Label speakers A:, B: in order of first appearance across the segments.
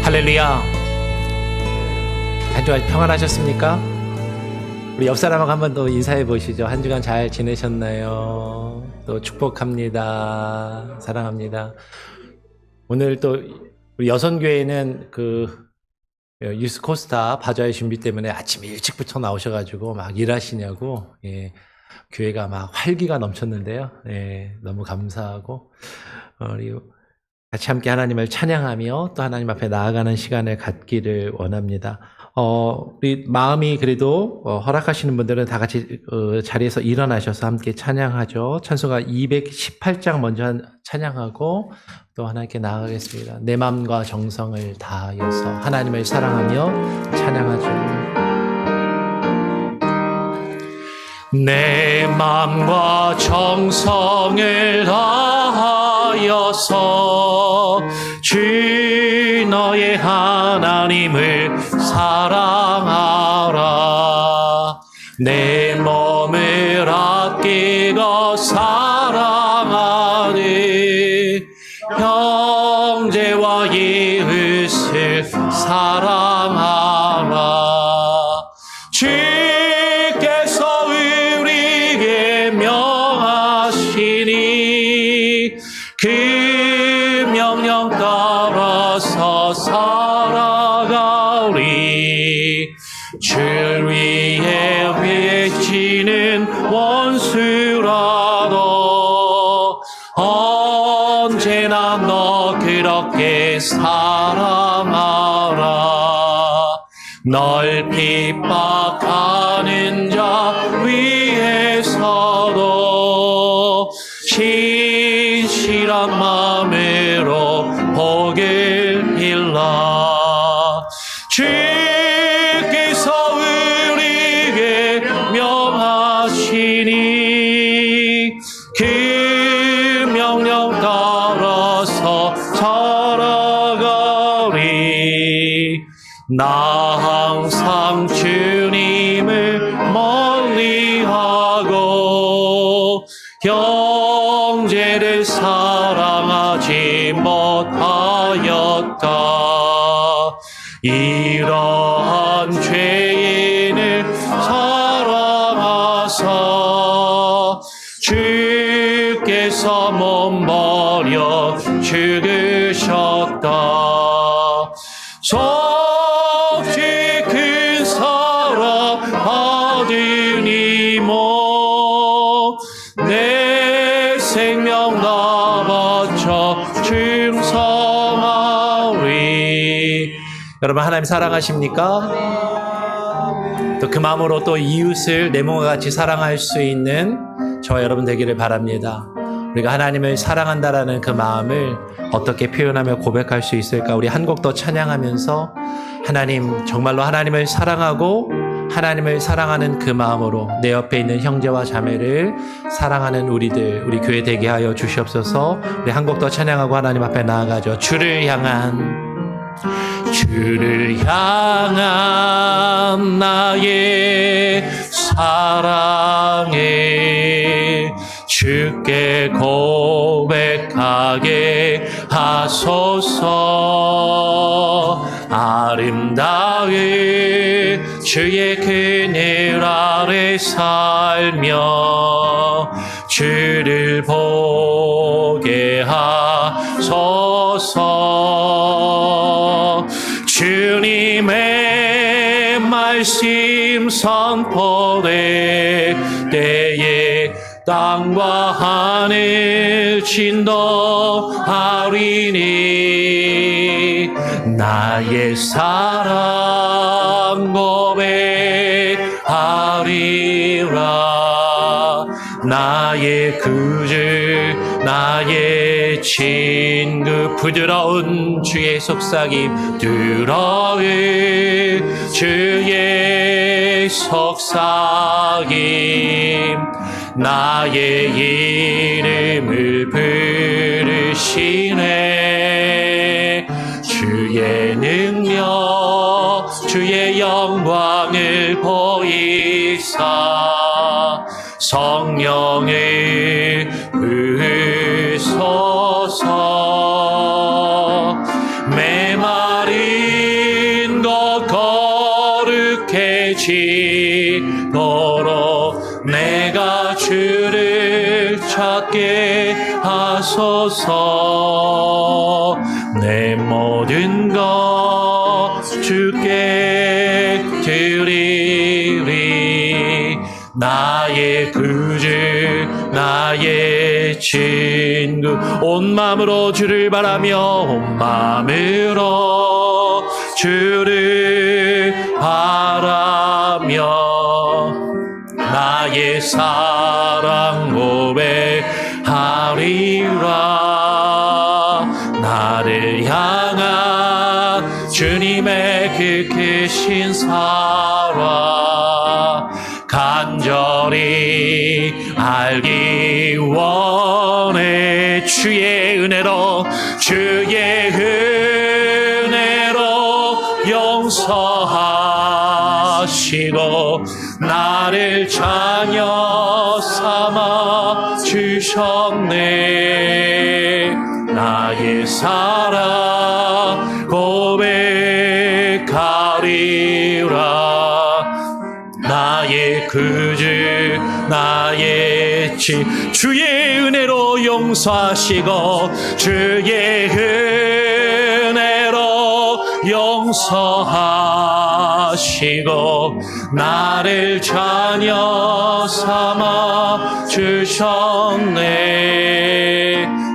A: 할렐루야. 한 주간 평안하셨습니까? 우리 옆 사람하고 한번 더 인사해 보시죠. 한 주간 잘 지내셨나요? 또 축복합니다. 사랑합니다. 오늘 또 우리 여선교회는 유스코스타 바자회 준비 때문에 아침 일찍부터 나오셔가지고 막 일하시냐고, 교회가 막 활기가 넘쳤는데요. 너무 감사하고, 우리 같이 함께 하나님을 찬양하며 또 하나님 앞에 나아가는 시간을 갖기를 원합니다. 우리 마음이 그래도 허락하시는 분들은 다 같이 자리에서 일어나셔서 함께 찬양하죠. 찬송가 218장 먼저 찬양하고 또 하나님께 나아가겠습니다. 내 마음과 정성을 다하여서 하나님을 사랑하며 찬양하죠. 내 마음과 정성을 다하여서 주 너의 하나님을 사랑하라. 내 몸을 아끼고 사랑하니 형제와 이웃을 사랑하라. 주께서 우리에게 명하시니 그 명령 따라서 살아가리. 주를 위해 외치는 원수라도 언제나 너 그렇게 사랑하라. 널 핍박하는 자 위에서도 진실한 마음으로 복을 빌라. 주께서 우리에게 명하시니 그 명령 따라서 살아가리. 나 항상 주님을 멀리하고 형제를 사랑하지 못하였다. 이러한 죄인을 사랑하사 주께서 몸버려 죽으셨다. 속죄 큰 사랑 받으니 내 생명 다 바쳐 충성하리. 여러분 하나님 사랑하십니까? 또 그 마음으로 또 이웃을 내 몸과 같이 사랑할 수 있는 저와 여러분 되기를 바랍니다. 우리가 하나님을 사랑한다라는 그 마음을 어떻게 표현하며 고백할 수 있을까? 우리 한 곡 더 찬양하면서 하나님, 정말로 하나님을 사랑하고 하나님을 사랑하는 그 마음으로 내 옆에 있는 형제와 자매를 사랑하는 우리 교회 되게 하여 주시옵소서. 우리 한 곡 더 찬양하고 하나님 앞에 나아가죠. 주를 향한 나의 사랑에 주께 고백하게 하소서. 아름다운 주의 그늘 아래 살며 주를 보게 하소서. 주님의 말씀 선포될 때에 땅과 하늘 진동하리니 나의 사랑 고백하리라. 나의 구주 나의 친구 부드러운 주의 속삭임 부드러운 주의 속삭임 나의 이름을 부르시네. 주의 능력 주의 영광을 보이사 성령을 부으소서. 메마른 하소서. 내 모든 것 주께 드리리. 나의 구주 나의 친구 온 마음으로 주를 바라며 온 마음으로 주를 바라며 나의 사랑 고백하리라. 나를 향한 주님의 그 크신 사랑 간절히 알기 원해. 주의 은혜로 용서하시고 나를 자녀 삼아 주셨네. 나의 사랑 고백하리라. 나의 구주 나의 주의 은혜로 용서하시고 주의 은혜로 용서하시고 나를 자녀 삼아 주셨네.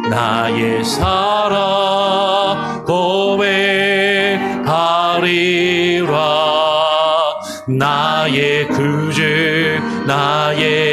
A: 나의 사랑 고백하리라. 나의 구주 나의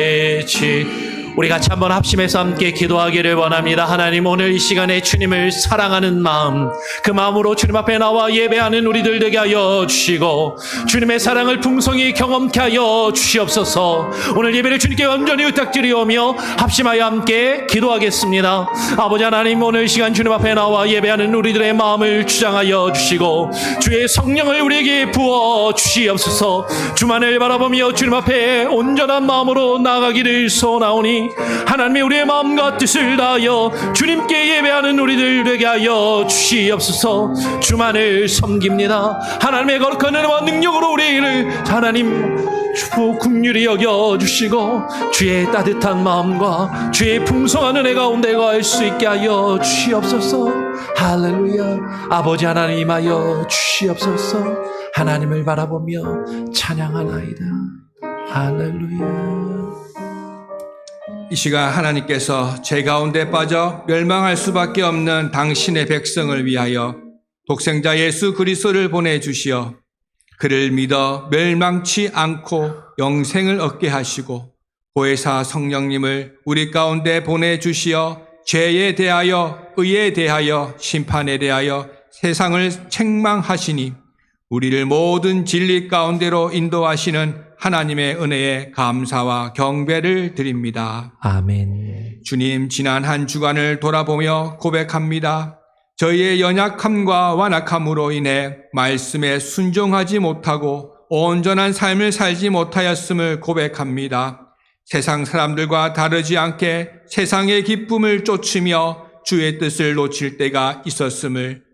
A: 우리 같이 한번 합심해서 함께 기도하기를 원합니다. 하나님, 오늘 이 시간에 주님을 사랑하는 마음, 그 마음으로 주님 앞에 나와 예배하는 우리들 되게 하여 주시고 주님의 사랑을 풍성히 경험케 하여 주시옵소서. 오늘 예배를 주님께 온전히 부탁드리오며 합심하여 함께 기도하겠습니다. 아버지 하나님, 오늘 이 시간 주님 앞에 나와 예배하는 우리들의 마음을 주장하여 주시고 주의 성령을 우리에게 부어 주시옵소서. 주만을 바라보며 주님 앞에 온전한 마음으로 나아가기를 소원하오니 하나님이 우리의 마음과 뜻을 다하여 주님께 예배하는 우리들 되게 하여 주시옵소서. 주만을 섬깁니다. 하나님의 거룩한 은혜와 능력으로 우리를 하나님 주부 긍휼히 여겨주시고 주의 따뜻한 마음과 주의 풍성한 은혜 가운데 거할 수 있게 하여 주시옵소서. 할렐루야. 아버지 하나님 하여 주시옵소서. 하나님을 바라보며 찬양하나이다. 할렐루야.
B: 이 시간 하나님께서 죄 가운데 빠져 멸망할 수밖에 없는 당신의 백성을 위하여 독생자 예수 그리스도를 보내주시어 그를 믿어 멸망치 않고 영생을 얻게 하시고 보혜사 성령님을 우리 가운데 보내주시어 죄에 대하여 의에 대하여 심판에 대하여 세상을 책망하시니 우리를 모든 진리 가운데로 인도하시는 하나님의 은혜에 감사와 경배를 드립니다.
A: 아멘.
B: 주님, 지난 한 주간을 돌아보며 고백합니다. 저희의 연약함과 완악함으로 인해 말씀에 순종하지 못하고 온전한 삶을 살지 못하였음을 고백합니다. 세상 사람들과 다르지 않게 세상의 기쁨을 쫓으며 주의 뜻을 놓칠 때가 있었음을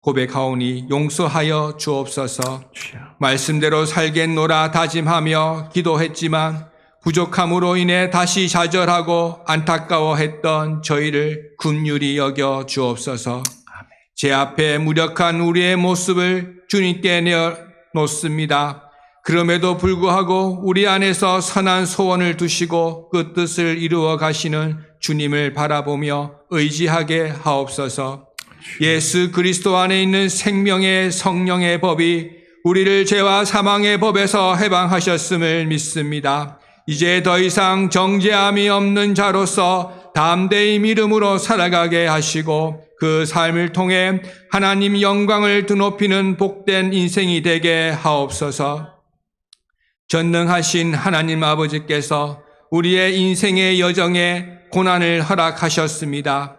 B: 고백하오니 용서하여 주옵소서. 말씀대로 살겠노라 다짐하며 기도했지만 부족함으로 인해 다시 좌절하고 안타까워했던 저희를 긍휼히 여겨 주옵소서. 제 앞에 무력한 우리의 모습을 주님께 내어놓습니다. 그럼에도 불구하고 우리 안에서 선한 소원을 두시고 그 뜻을 이루어 가시는 주님을 바라보며 의지하게 하옵소서. 예수 그리스도 안에 있는 생명의 성령의 법이 우리를 죄와 사망의 법에서 해방하셨음을 믿습니다. 이제 더 이상 정죄함이 없는 자로서 담대히 믿음으로 살아가게 하시고 그 삶을 통해 하나님 영광을 드높이는 복된 인생이 되게 하옵소서. 전능하신 하나님 아버지께서 우리의 인생의 여정에 고난을 허락하셨습니다.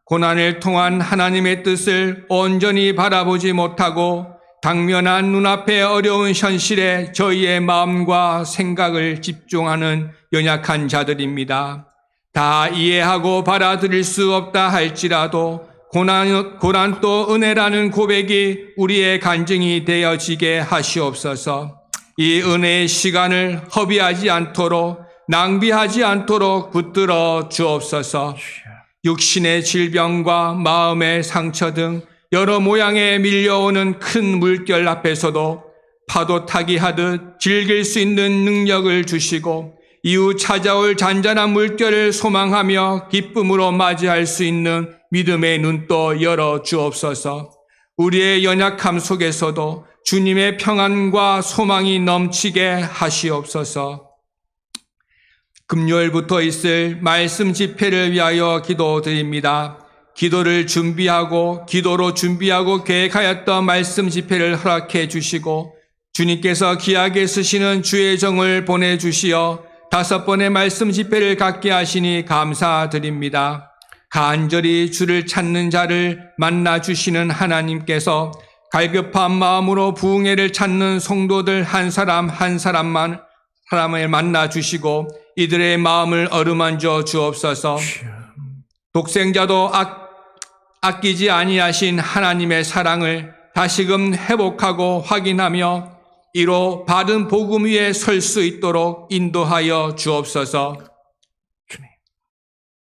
B: 고난을 통한 하나님의 뜻을 온전히 바라보지 못하고 당면한 눈앞의 어려운 현실에 저희의 마음과 생각을 집중하는 연약한 자들입니다. 다 이해하고 받아들일 수 없다 할지라도 고난도 은혜라는 고백이 우리의 간증이 되어지게 하시옵소서. 이 은혜의 시간을 허비하지 않도록 낭비하지 않도록 붙들어 주옵소서. 육신의 질병과 마음의 상처 등 여러 모양의 밀려오는 큰 물결 앞에서도 파도 타기 하듯 즐길 수 있는 능력을 주시고 이후 찾아올 잔잔한 물결을 소망하며 기쁨으로 맞이할 수 있는 믿음의 눈도 열어 주옵소서. 우리의 연약함 속에서도 주님의 평안과 소망이 넘치게 하시옵소서. 금요일부터 있을 말씀 집회를 위하여 기도드립니다. 기도로 준비하고 계획하였던 말씀 집회를 허락해 주시고 주님께서 귀하게 쓰시는 주의 종을 보내주시어 5번의 말씀 집회를 갖게 하시니 감사드립니다. 간절히 주를 찾는 자를 만나주시는 하나님께서 갈급한 마음으로 부흥회를 찾는 성도들 한 사람을 만나주시고 이들의 마음을 어루만져 주옵소서. 독생자도 아끼지 아니하신 하나님의 사랑을 다시금 회복하고 확인하며 이로 바른 복음 위에 설 수 있도록 인도하여 주옵소서.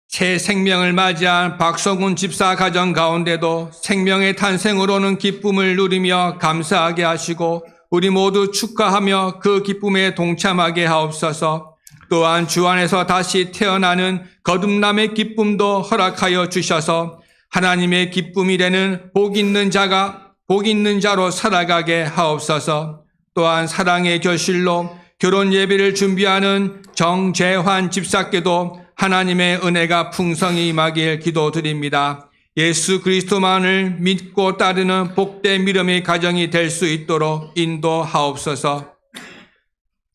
B: 새 생명을 맞이한 박성훈 집사 가정 가운데도 생명의 탄생으로는 기쁨을 누리며 감사하게 하시고 우리 모두 축하하며 그 기쁨에 동참하게 하옵소서. 또한 주 안에서 다시 태어나는 거듭남의 기쁨도 허락하여 주셔서 하나님의 기쁨이 되는 복 있는 자로 살아가게 하옵소서. 또한 사랑의 결실로 결혼 예배를 준비하는 정재환 집사께도 하나님의 은혜가 풍성히 임하길 기도드립니다. 예수 그리스도만을 믿고 따르는 복된 믿음의 가정이 될 수 있도록 인도하옵소서.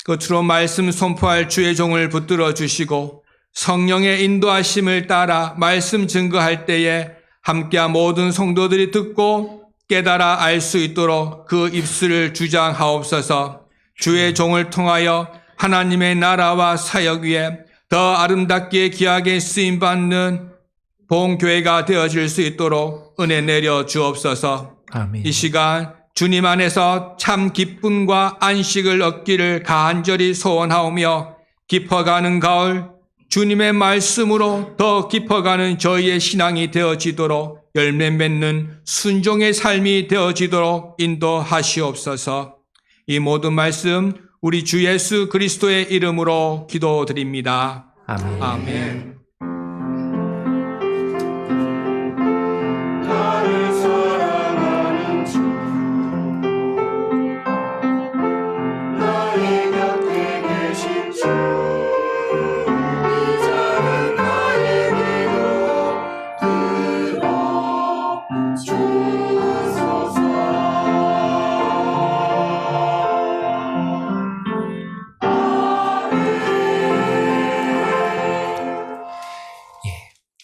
B: 끝으로 말씀 선포할 주의 종을 붙들어 주시고 성령의 인도하심을 따라 말씀 증거할 때에 함께한 모든 성도들이 듣고 깨달아 알 수 있도록 그 입술을 주장하옵소서. 주의 종을 통하여 하나님의 나라와 사역 위에 더 아름답게 귀하게 쓰임받는 본교회가 되어질 수 있도록 은혜 내려 주옵소서.
A: 아멘.
B: 이 시간 주님 안에서 참 기쁨과 안식을 얻기를 간절히 소원하오며 깊어가는 가을 주님의 말씀으로 더 깊어가는 저희의 신앙이 되어지도록 열매 맺는 순종의 삶이 되어지도록 인도하시옵소서. 이 모든 말씀 우리 주 예수 그리스도의 이름으로 기도드립니다.
A: 아멘.
B: 아멘.
C: 나를 사랑하는 주 나의 곁에 계신 주 이제는 나의 기도 들어주소서.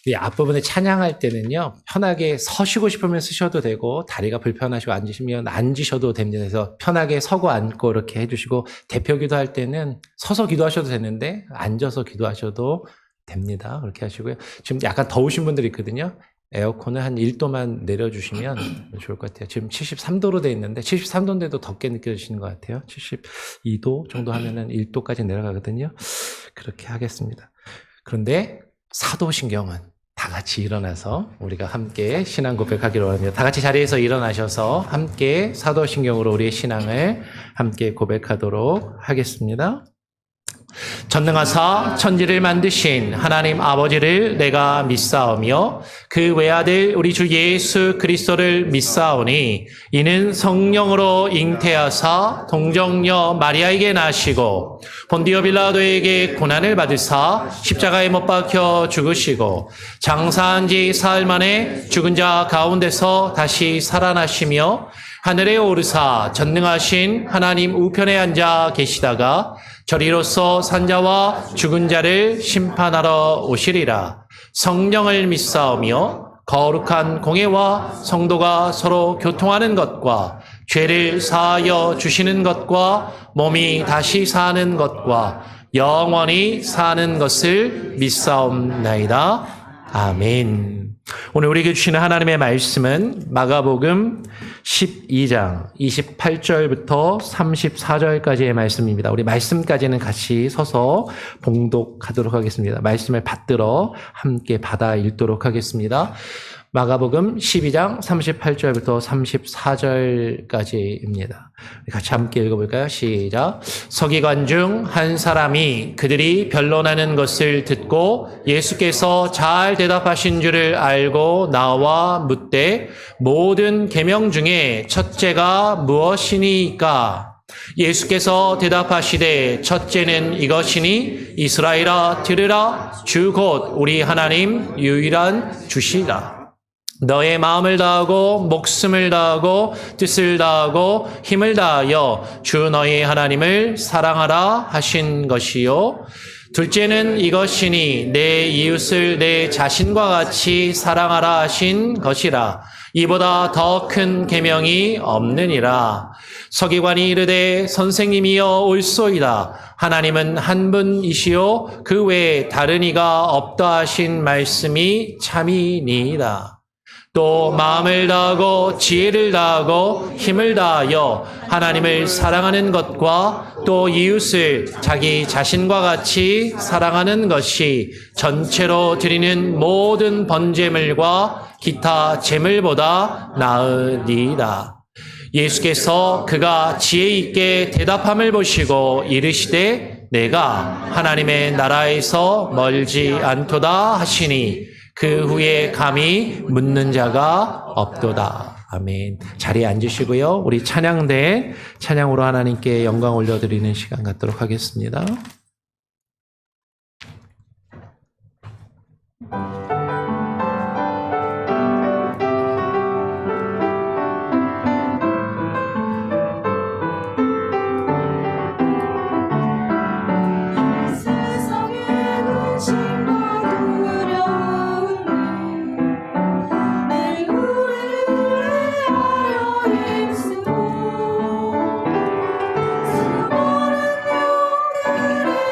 A: 이 앞부분에 찬양할 때는요, 편하게 서시고 싶으면 쓰셔도 되고, 다리가 불편하시고 앉으시면 앉으셔도 됩니다. 그래서 편하게 서고 앉고 이렇게 해주시고, 대표 기도할 때는 서서 기도하셔도 되는데, 앉아서 기도하셔도 됩니다. 그렇게 하시고요. 지금 약간 더우신 분들이 있거든요. 에어컨을 한 1도만 내려주시면 좋을 것 같아요. 지금 73도로 돼 있는데, 73도인데도 덥게 느껴지시는 것 같아요. 72도 정도 하면은 1도까지 내려가거든요. 그렇게 하겠습니다. 그런데 사도신경은 다 같이 일어나서 우리가 함께 신앙 고백하기로 합니다. 다 같이 자리에서 일어나셔서 함께 사도신경으로 우리의 신앙을 함께 고백하도록 하겠습니다. 전능하사 천지를 만드신 하나님 아버지를 내가 믿사오며 그 외아들 우리 주 예수 그리스도를 믿사오니 이는 성령으로 잉태하사 동정녀 마리아에게 나시고 본디오 빌라도에게 고난을 받으사 십자가에 못 박혀 죽으시고 장사한 지 사흘 만에 죽은 자 가운데서 다시 살아나시며 하늘에 오르사 전능하신 하나님 우편에 앉아 계시다가 저리로서 산자와 죽은 자를 심판하러 오시리라. 성령을 믿사오며 거룩한 공예와 성도가 서로 교통하는 것과 죄를 사하여 주시는 것과 몸이 다시 사는 것과 영원히 사는 것을 믿사옵나이다. 아멘. 오늘 우리에게 주시는 하나님의 말씀은 마가복음 12장 28절부터 34절까지의 말씀입니다. 우리 말씀까지는 같이 서서 봉독하도록 하겠습니다. 말씀을 받들어 함께 받아 읽도록 하겠습니다. 마가복음 12장 38절부터 34절까지입니다. 같이 함께 읽어볼까요? 시작. 서기관 중 한 사람이 그들이 변론하는 것을 듣고 예수께서 잘 대답하신 줄을 알고 나와 묻되 모든 계명 중에 첫째가 무엇이니까? 예수께서 대답하시되 첫째는 이것이니 이스라엘아 들으라 주 곧 우리 하나님 유일한 주시라. 너의 마음을 다하고 목숨을 다하고 뜻을 다하고 힘을 다하여 주 너희 하나님을 사랑하라 하신 것이요. 둘째는 이것이니 내 이웃을 내 자신과 같이 사랑하라 하신 것이라. 이보다 더 큰 계명이 없느니라. 서기관이 이르되 선생님이여 옳소이다. 하나님은 한 분이시요 그 외에 다른 이가 없다 하신 말씀이 참이니이다. 또 마음을 다하고 지혜를 다하고 힘을 다하여 하나님을 사랑하는 것과 또 이웃을 자기 자신과 같이 사랑하는 것이 전체로 드리는 모든 번제물과 기타 제물보다 나으니이다. 예수께서 그가 지혜 있게 대답함을 보시고 이르시되 내가 하나님의 나라에서 멀지 않도다 하시니 그 후에 감히 묻는 자가 없도다. 아멘. 자리에 앉으시고요. 우리 찬양대 찬양으로 하나님께 영광 올려드리는 시간 갖도록 하겠습니다.
D: 수많은 영들의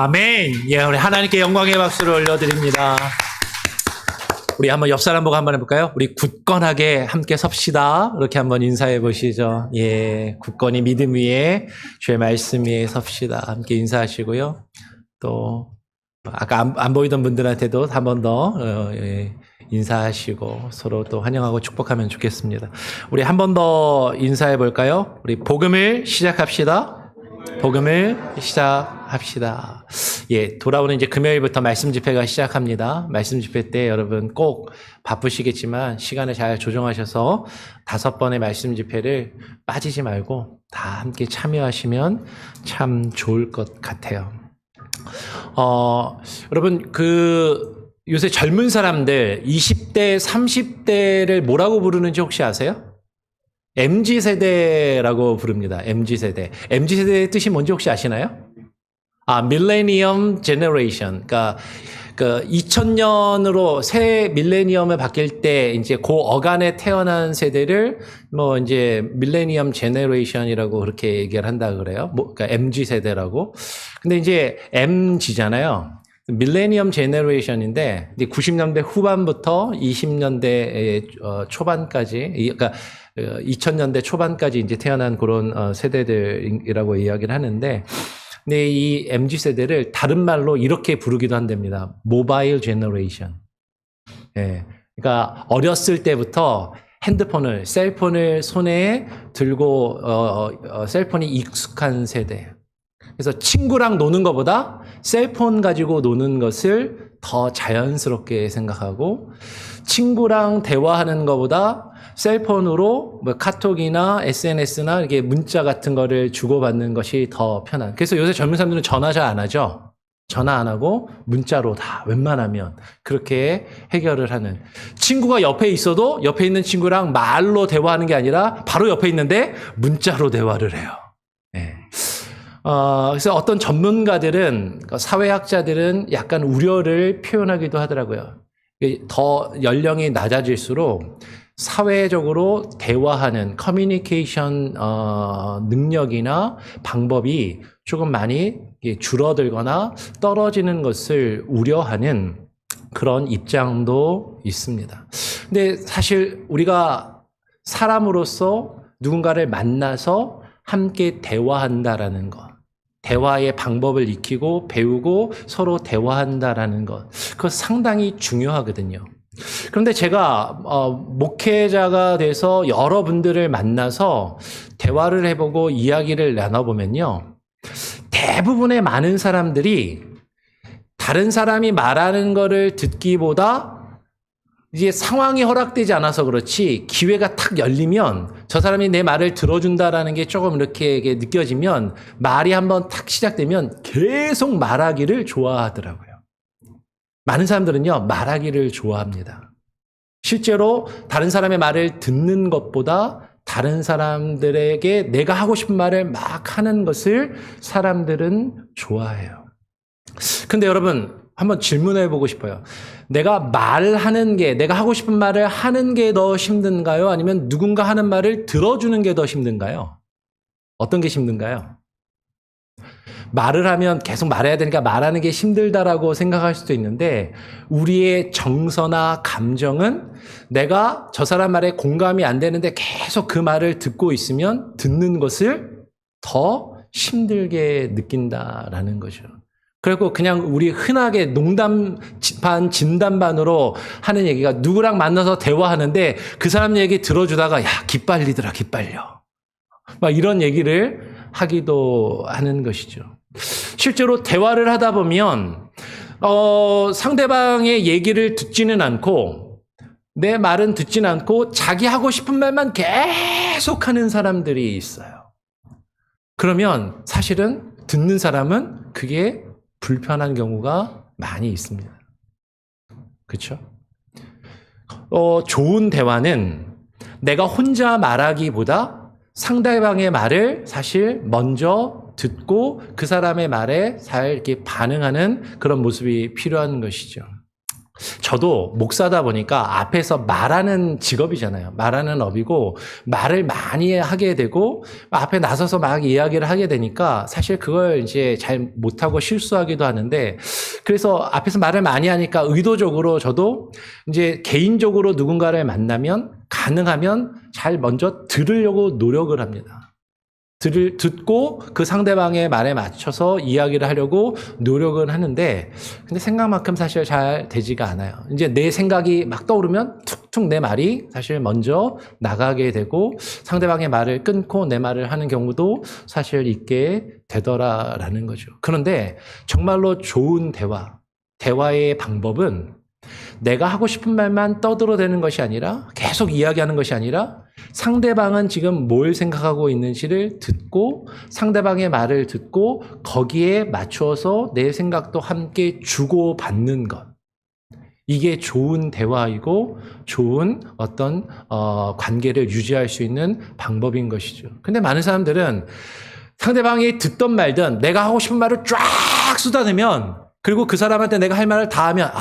A: 아멘. 예, 우리 하나님께 영광의 박수를 올려드립니다. 우리 한번 옆 사람 보고 한번 해볼까요? 우리 굳건하게 함께 섭시다. 이렇게 한번 인사해 보시죠. 예, 굳건히 믿음 위에 주의 말씀 위에 섭시다. 함께 인사하시고요. 또 아까 안 보이던 분들한테도 한 번 더 인사하시고 서로 또 환영하고 축복하면 좋겠습니다. 우리 한 번 더 인사해 볼까요? 우리 복음을 시작합시다. 복음을 시작합시다. 예, 돌아오는 이제 금요일부터 말씀 집회가 시작합니다. 말씀 집회 때 여러분 꼭 바쁘시겠지만 시간을 잘 조정하셔서 5번의 말씀 집회를 빠지지 말고 다 함께 참여하시면 참 좋을 것 같아요. 여러분 요새 젊은 사람들 20대, 30대를 뭐라고 부르는지 혹시 아세요? MZ세대라고 부릅니다. MZ세대. MZ세대의 뜻이 뭔지 혹시 아시나요? 밀레니엄 제너레이션. 그러니까 2000년으로 새 밀레니엄을 바뀔 때 이제 그 어간에 태어난 세대를 뭐 이제 밀레니엄 제너레이션이라고 그렇게 얘기를 한다 그래요. 그러니까 MZ세대라고. 근데 이제 MZ잖아요. 밀레니엄 제너레이션인데 90년대 후반부터 20년대 초반까지, 그러니까 2000년대 초반까지 이제 태어난 그런 세대들이라고 이야기를 하는데, 근데 이 MZ 세대를 다른 말로 이렇게 부르기도 한답니다. 모바일 제너레이션. 예, 그러니까 어렸을 때부터 핸드폰을, 셀폰을 손에 들고 셀폰이 익숙한 세대. 그래서 친구랑 노는 것보다 셀폰 가지고 노는 것을 더 자연스럽게 생각하고, 친구랑 대화하는 것보다 셀폰으로 뭐 카톡이나 SNS나 이렇게 문자 같은 거를 주고받는 것이 더 편한. 그래서 요새 젊은 사람들은 전화 잘 안 하죠. 전화 안 하고 문자로 다 웬만하면 그렇게 해결을 하는. 친구가 옆에 있어도 옆에 있는 친구랑 말로 대화하는 게 아니라 바로 옆에 있는데 문자로 대화를 해요. 네. 그래서 어떤 전문가들은, 사회학자들은 약간 우려를 표현하기도 하더라고요. 더 연령이 낮아질수록 사회적으로 대화하는 커뮤니케이션 능력이나 방법이 조금 많이 줄어들거나 떨어지는 것을 우려하는 그런 입장도 있습니다. 근데 사실 우리가 사람으로서 누군가를 만나서 함께 대화한다라는 것, 대화의 방법을 익히고 배우고 서로 대화한다라는 것, 그거 상당히 중요하거든요. 그런데 제가 목회자가 돼서 여러분들을 만나서 대화를 해보고 이야기를 나눠보면요, 대부분의 많은 사람들이 다른 사람이 말하는 거를 듣기보다 이제 상황이 허락되지 않아서 그렇지 기회가 탁 열리면 저 사람이 내 말을 들어준다라는 게 조금 이렇게 느껴지면, 말이 한번 탁 시작되면 계속 말하기를 좋아하더라고요. 많은 사람들은요, 말하기를 좋아합니다. 실제로 다른 사람의 말을 듣는 것보다 다른 사람들에게 내가 하고 싶은 말을 막 하는 것을 사람들은 좋아해요. 근데 여러분, 한번 질문해 보고 싶어요. 내가 말하는 게, 내가 하고 싶은 말을 하는 게 더 힘든가요? 아니면 누군가 하는 말을 들어주는 게 더 힘든가요? 어떤 게 힘든가요? 말을 하면 계속 말해야 되니까 말하는 게 힘들다라고 생각할 수도 있는데, 우리의 정서나 감정은 내가 저 사람 말에 공감이 안 되는데 계속 그 말을 듣고 있으면 듣는 것을 더 힘들게 느낀다라는 거죠. 그리고 그냥 우리 흔하게 농담 반 진담 반으로 하는 얘기가, 누구랑 만나서 대화하는데 그 사람 얘기 들어주다가 야 기빨리더라, 기빨려, 막 이런 얘기를 하기도 하는 것이죠. 실제로 대화를 하다 보면 상대방의 얘기를 듣지는 않고, 내 말은 듣지는 않고 자기 하고 싶은 말만 계속하는 사람들이 있어요. 그러면 사실은 듣는 사람은 그게 불편한 경우가 많이 있습니다. 그렇죠? 좋은 대화는 내가 혼자 말하기보다 상대방의 말을 사실 먼저 듣고 그 사람의 말에 잘 이렇게 반응하는 그런 모습이 필요한 것이죠. 저도 목사다 보니까 앞에서 말하는 직업이잖아요. 말하는 업이고 말을 많이 하게 되고 앞에 나서서 막 이야기를 하게 되니까 사실 그걸 이제 잘 못하고 실수하기도 하는데 그래서 앞에서 말을 많이 하니까 의도적으로 저도 이제 개인적으로 누군가를 만나면 가능하면 잘 먼저 들으려고 노력을 합니다. 듣고 그 상대방의 말에 맞춰서 이야기를 하려고 노력은 하는데 근데 생각만큼 사실 잘 되지가 않아요. 이제 내 생각이 막 떠오르면 툭툭 내 말이 사실 먼저 나가게 되고 상대방의 말을 끊고 내 말을 하는 경우도 사실 있게 되더라라는 거죠. 그런데 정말로 좋은 대화의 방법은 내가 하고 싶은 말만 떠들어대는 것이 아니라 계속 이야기하는 것이 아니라 상대방은 지금 뭘 생각하고 있는지를 듣고 상대방의 말을 듣고 거기에 맞추어서 내 생각도 함께 주고받는 것. 이게 좋은 대화이고 좋은 어떤 관계를 유지할 수 있는 방법인 것이죠. 근데 많은 사람들은 상대방이 듣던 말든 내가 하고 싶은 말을 쫙 쏟아내면 그리고 그 사람한테 내가 할 말을 다 하면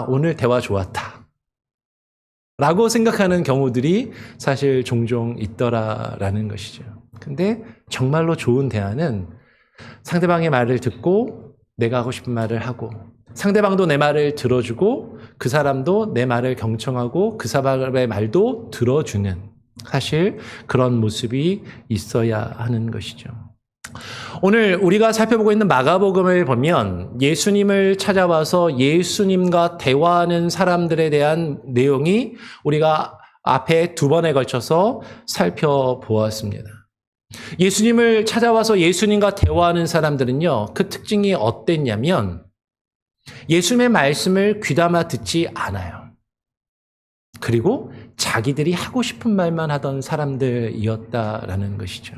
A: 오늘 대화 좋았다 라고 생각하는 경우들이 사실 종종 있더라라는 것이죠. 근데 정말로 좋은 대화는 상대방의 말을 듣고 내가 하고 싶은 말을 하고 상대방도 내 말을 들어주고 그 사람도 내 말을 경청하고 그 사람의 말도 들어주는 사실 그런 모습이 있어야 하는 것이죠. 오늘 우리가 살펴보고 있는 마가복음을 보면 예수님을 찾아와서 예수님과 대화하는 사람들에 대한 내용이 우리가 앞에 2번에 걸쳐서 살펴보았습니다. 예수님을 찾아와서 예수님과 대화하는 사람들은요, 그 특징이 어땠냐면 예수님의 말씀을 귀담아 듣지 않아요. 그리고 자기들이 하고 싶은 말만 하던 사람들이었다라는 것이죠.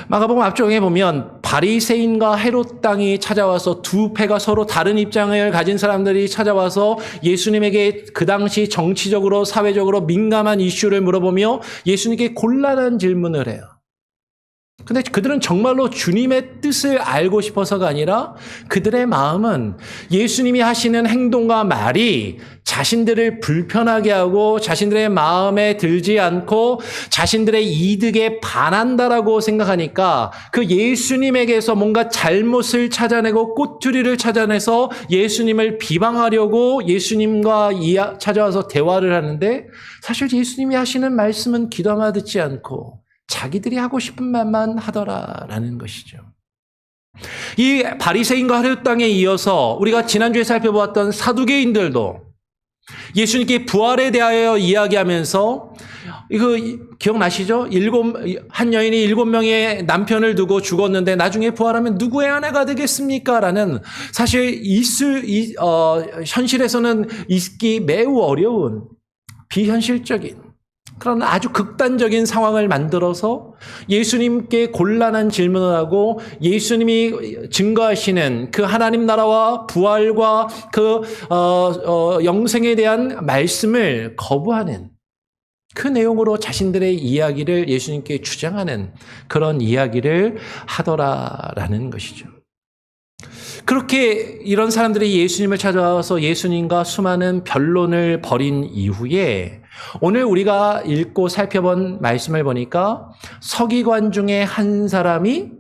A: 마가복음 앞쪽에 보면 바리새인과 헤롯 당이 찾아와서 두 패가 서로 다른 입장을 가진 사람들이 찾아와서 예수님에게 그 당시 정치적으로 사회적으로 민감한 이슈를 물어보며 예수님께 곤란한 질문을 해요. 근데 그들은 정말로 주님의 뜻을 알고 싶어서가 아니라 그들의 마음은 예수님이 하시는 행동과 말이 자신들을 불편하게 하고 자신들의 마음에 들지 않고 자신들의 이득에 반한다라고 생각하니까 그 예수님에게서 뭔가 잘못을 찾아내고 꼬투리를 찾아내서 예수님을 비방하려고 예수님과 찾아와서 대화를 하는데 사실 예수님이 하시는 말씀은 귀담아 듣지 않고 자기들이 하고 싶은 말만 하더라라는 것이죠. 이 바리새인과 헤롯 당에 이어서 우리가 지난주에 살펴보았던 사두개인들도 예수님께 부활에 대하여 이야기하면서 이거 기억나시죠? 한 여인이 7명의 남편을 두고 죽었는데 나중에 부활하면 누구의 아내가 되겠습니까? 라는 사실 현실에서는 있기 매우 어려운 비현실적인 그런 아주 극단적인 상황을 만들어서 예수님께 곤란한 질문을 하고 예수님이 증거하시는 그 하나님 나라와 부활과 그 영생에 대한 말씀을 거부하는 그 내용으로 자신들의 이야기를 예수님께 주장하는 그런 이야기를 하더라라는 것이죠. 그렇게 이런 사람들이 예수님을 찾아와서 예수님과 수많은 변론을 벌인 이후에 오늘 우리가 읽고 살펴본 말씀을 보니까 서기관 중에 한 사람이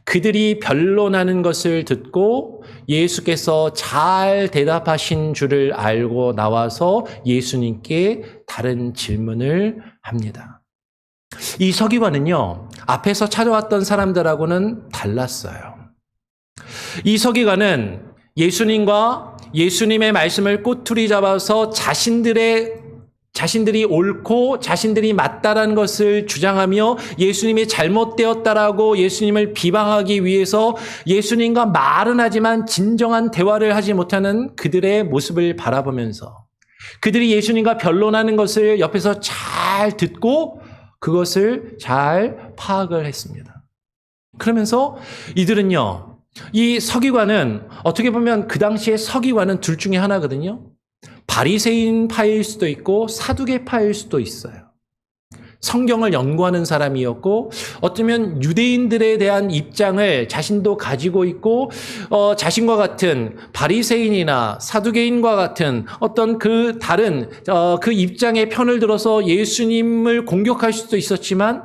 A: 그들이 변론하는 것을 듣고 예수께서 잘 대답하신 줄을 알고 나와서 예수님께 다른 질문을 합니다. 이 서기관은요, 앞에서 찾아왔던 사람들하고는 달랐어요. 이 서기관은 예수님과 예수님의 말씀을 꼬투리 잡아서 자신들이 옳고 자신들이 맞다라는 것을 주장하며 예수님이 잘못되었다라고 예수님을 비방하기 위해서 예수님과 말은 하지만 진정한 대화를 하지 못하는 그들의 모습을 바라보면서 그들이 예수님과 변론하는 것을 옆에서 잘 듣고 그것을 잘 파악을 했습니다. 그러면서 이들은요, 이 서기관은 어떻게 보면 그 당시에 서기관은 둘 중에 하나거든요. 바리새인 파일 수도 있고 사두개 파일 수도 있어요. 성경을 연구하는 사람이었고 어쩌면 유대인들에 대한 입장을 자신도 가지고 있고 자신과 같은 바리새인이나 사두개인과 같은 어떤 그 다른 그 입장의 편을 들어서 예수님을 공격할 수도 있었지만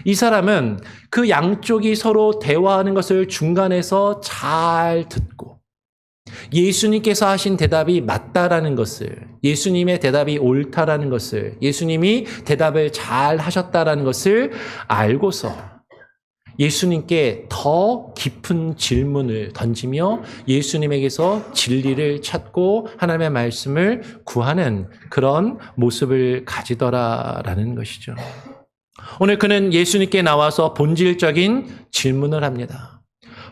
A: 이 사람은 그 양쪽이 서로 대화하는 것을 중간에서 잘 듣고 예수님께서 하신 대답이 맞다라는 것을, 예수님의 대답이 옳다라는 것을, 예수님이 대답을 잘 하셨다라는 것을 알고서 예수님께 더 깊은 질문을 던지며 예수님에게서 진리를 찾고 하나님의 말씀을 구하는 그런 모습을 가지더라라는 것이죠. 오늘 그는 예수님께 나와서 본질적인 질문을 합니다.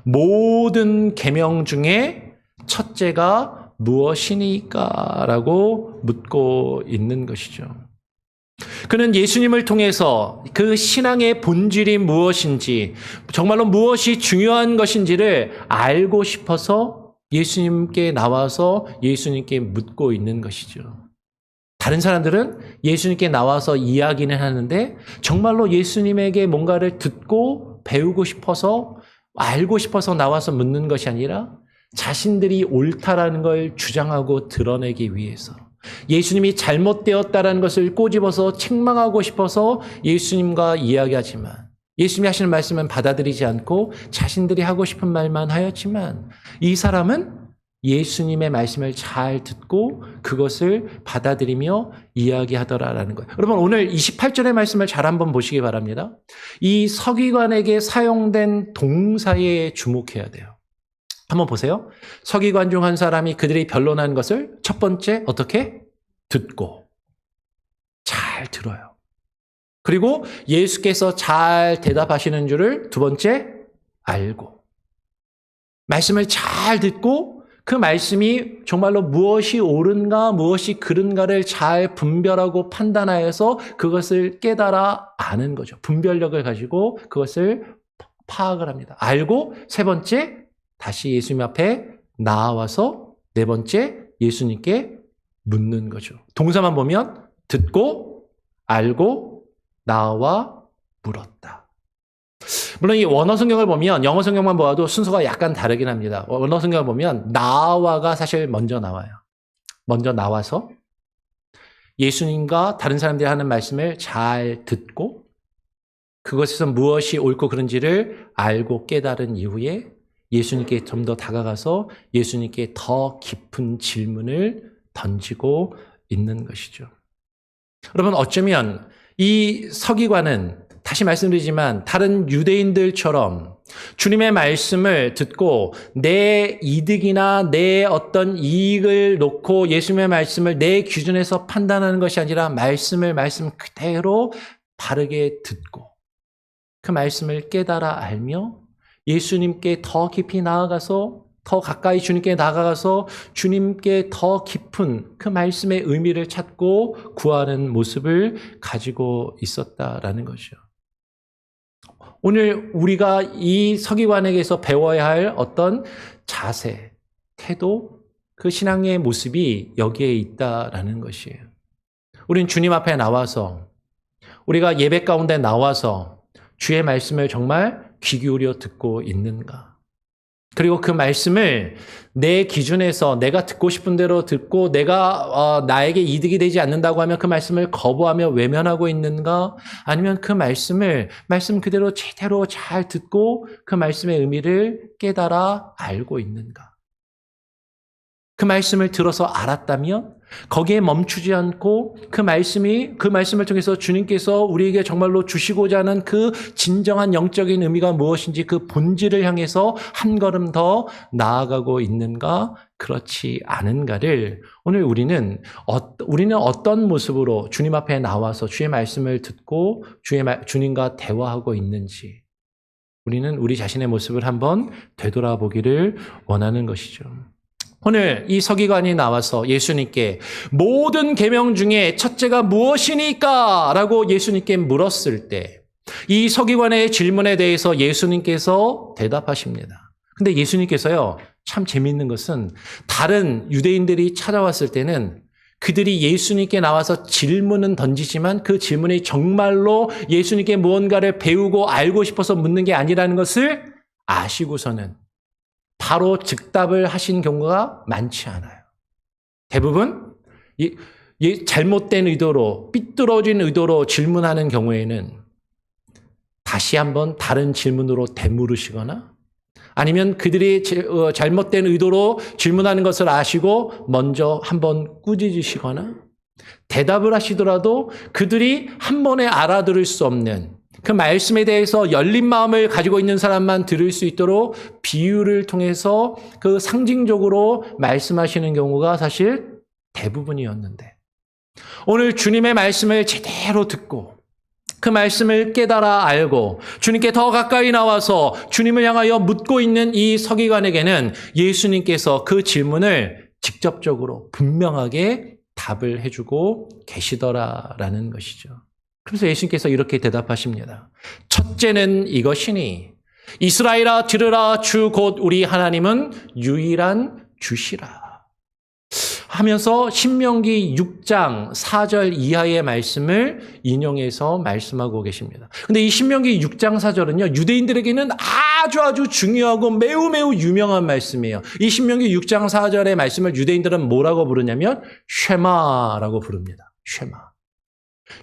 A: 모든 계명 중에 첫째가 무엇이니까? 라고 묻고 있는 것이죠. 그는 예수님을 통해서 그 신앙의 본질이 무엇인지, 정말로 무엇이 중요한 것인지를 알고 싶어서 예수님께 나와서 예수님께 묻고 있는 것이죠. 다른 사람들은 예수님께 나와서 이야기는 하는데 정말로 예수님에게 뭔가를 듣고 배우고 싶어서 알고 싶어서 나와서 묻는 것이 아니라 자신들이 옳다라는 걸 주장하고 드러내기 위해서 예수님이 잘못되었다라는 것을 꼬집어서 책망하고 싶어서 예수님과 이야기하지만 예수님이 하시는 말씀은 받아들이지 않고 자신들이 하고 싶은 말만 하였지만 이 사람은 예수님의 말씀을 잘 듣고 그것을 받아들이며 이야기하더라라는 거예요. 여러분 오늘 28절의 말씀을 잘 한번 보시기 바랍니다. 이 서기관에게 사용된 동사에 주목해야 돼요. 한번 보세요. 서기관 중 한 사람이 그들이 변론한 것을 첫 번째 어떻게? 듣고 잘 들어요. 그리고 예수께서 잘 대답하시는 줄을 두 번째 알고 말씀을 잘 듣고 그 말씀이 정말로 무엇이 옳은가 무엇이 그른가를 잘 분별하고 판단하여서 그것을 깨달아 아는 거죠. 분별력을 가지고 그것을 파악을 합니다. 알고 세 번째 다시 예수님 앞에 나와서 네 번째 예수님께 묻는 거죠. 동사만 보면 듣고 알고 나와 물었다. 물론 이 원어 성경을 보면 영어 성경만 보아도 순서가 약간 다르긴 합니다. 원어 성경을 보면 나와가 사실 먼저 나와요. 먼저 나와서 예수님과 다른 사람들이 하는 말씀을 잘 듣고 그것에서 무엇이 옳고 그른지를 알고 깨달은 이후에 예수님께 좀 더 다가가서 예수님께 더 깊은 질문을 던지고 있는 것이죠. 여러분 어쩌면 이 서기관은 다시 말씀드리지만 다른 유대인들처럼 주님의 말씀을 듣고 내 이득이나 내 어떤 이익을 놓고 예수님의 말씀을 내 기준에서 판단하는 것이 아니라 말씀 그대로 바르게 듣고 그 말씀을 깨달아 알며 예수님께 더 깊이 나아가서 더 가까이 주님께 나아가서 주님께 더 깊은 그 말씀의 의미를 찾고 구하는 모습을 가지고 있었다라는 거죠. 오늘 우리가 이 서기관에게서 배워야 할 어떤 자세, 태도, 그 신앙의 모습이 여기에 있다라는 것이에요. 우린 주님 앞에 나와서 우리가 예배 가운데 나와서 주의 말씀을 정말 귀 기울여 듣고 있는가? 그리고 그 말씀을 내 기준에서 내가 듣고 싶은 대로 듣고 내가 나에게 이득이 되지 않는다고 하면 그 말씀을 거부하며 외면하고 있는가? 아니면 그 말씀 그대로 제대로 잘 듣고 그 말씀의 의미를 깨달아 알고 있는가? 그 말씀을 들어서 알았다면 거기에 멈추지 않고 그 말씀을 통해서 주님께서 우리에게 정말로 주시고자 하는 그 진정한 영적인 의미가 무엇인지 그 본질을 향해서 한 걸음 더 나아가고 있는가, 그렇지 않은가를 오늘 우리는 어떤 모습으로 주님 앞에 나와서 주의 말씀을 듣고 주님과 대화하고 있는지 우리는 우리 자신의 모습을 한번 되돌아보기를 원하는 것이죠. 오늘 이 서기관이 나와서 예수님께 모든 계명 중에 첫째가 무엇이니까? 라고 예수님께 물었을 때 이 서기관의 질문에 대해서 예수님께서 대답하십니다. 근데 예수님께서요, 참 재미있는 것은 다른 유대인들이 찾아왔을 때는 그들이 예수님께 나와서 질문은 던지지만 그 질문이 정말로 예수님께 무언가를 배우고 알고 싶어서 묻는 게 아니라는 것을 아시고서는 바로 즉답을 하신 경우가 많지 않아요. 대부분 잘못된 의도로, 삐뚤어진 의도로 질문하는 경우에는 다시 한번 다른 질문으로 되물으시거나 아니면 그들이 잘못된 의도로 질문하는 것을 아시고 먼저 한번 꾸짖으시거나 대답을 하시더라도 그들이 한 번에 알아들을 수 없는 그 말씀에 대해서 열린 마음을 가지고 있는 사람만 들을 수 있도록 비유를 통해서 그 상징적으로 말씀하시는 경우가 사실 대부분이었는데 오늘 주님의 말씀을 제대로 듣고 그 말씀을 깨달아 알고 주님께 더 가까이 나와서 주님을 향하여 묻고 있는 이 서기관에게는 예수님께서 그 질문을 직접적으로 분명하게 답을 해주고 계시더라라는 것이죠. 그래서 예수님께서 이렇게 대답하십니다. 첫째는 이것이니 이스라엘아 들으라 주 곧 우리 하나님은 유일한 주시라. 하면서 신명기 6장 4절 이하의 말씀을 인용해서 말씀하고 계십니다. 근데 이 신명기 6장 4절은요, 유대인들에게는 아주 중요하고 매우 유명한 말씀이에요. 이 신명기 6장 4절의 말씀을 유대인들은 뭐라고 부르냐면 쉐마라고 부릅니다.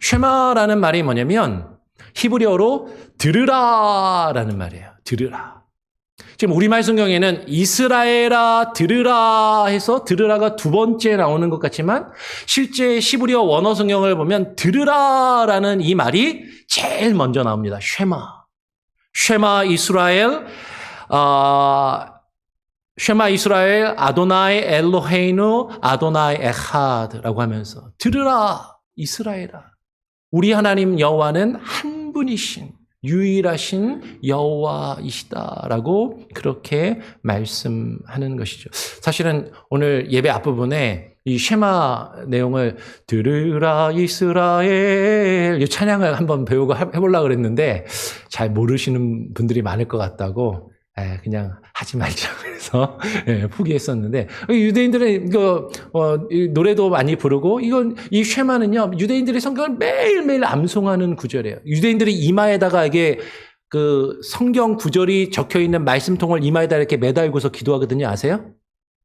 A: 쉐마라는 말이 뭐냐면 히브리어로 들으라라는 말이에요. 들으라. 지금 우리말 성경에는 이스라엘아 들으라 해서 들으라가 두 번째 나오는 것 같지만 실제 히브리어 원어 성경을 보면 들으라라는 이 말이 제일 먼저 나옵니다. 쉐마 이스라엘 아도나이 엘로헤이누 아도나이 에하드라고 하면서 들으라 이스라엘아 우리 하나님 여호와는 한 분이신 유일하신 여호와이시다라고 그렇게 말씀하는 것이죠. 사실은 오늘 예배 앞부분에 이 쉐마 내용을 들으라 이스라엘 이 찬양을 한번 배우고 해보려고 그랬는데 잘 모르시는 분들이 많을 것 같다고 그냥 하지 말자 그래서 포기했었는데 유대인들은 이거 노래도 많이 부르고 이 쉐마는요 유대인들의 성경을 매일매일 암송하는 구절이에요. 유대인들이 이마에다가 이게 그 성경 구절이 적혀 있는 말씀통을 이마에다 이렇게 매달고서 기도하거든요. 아세요?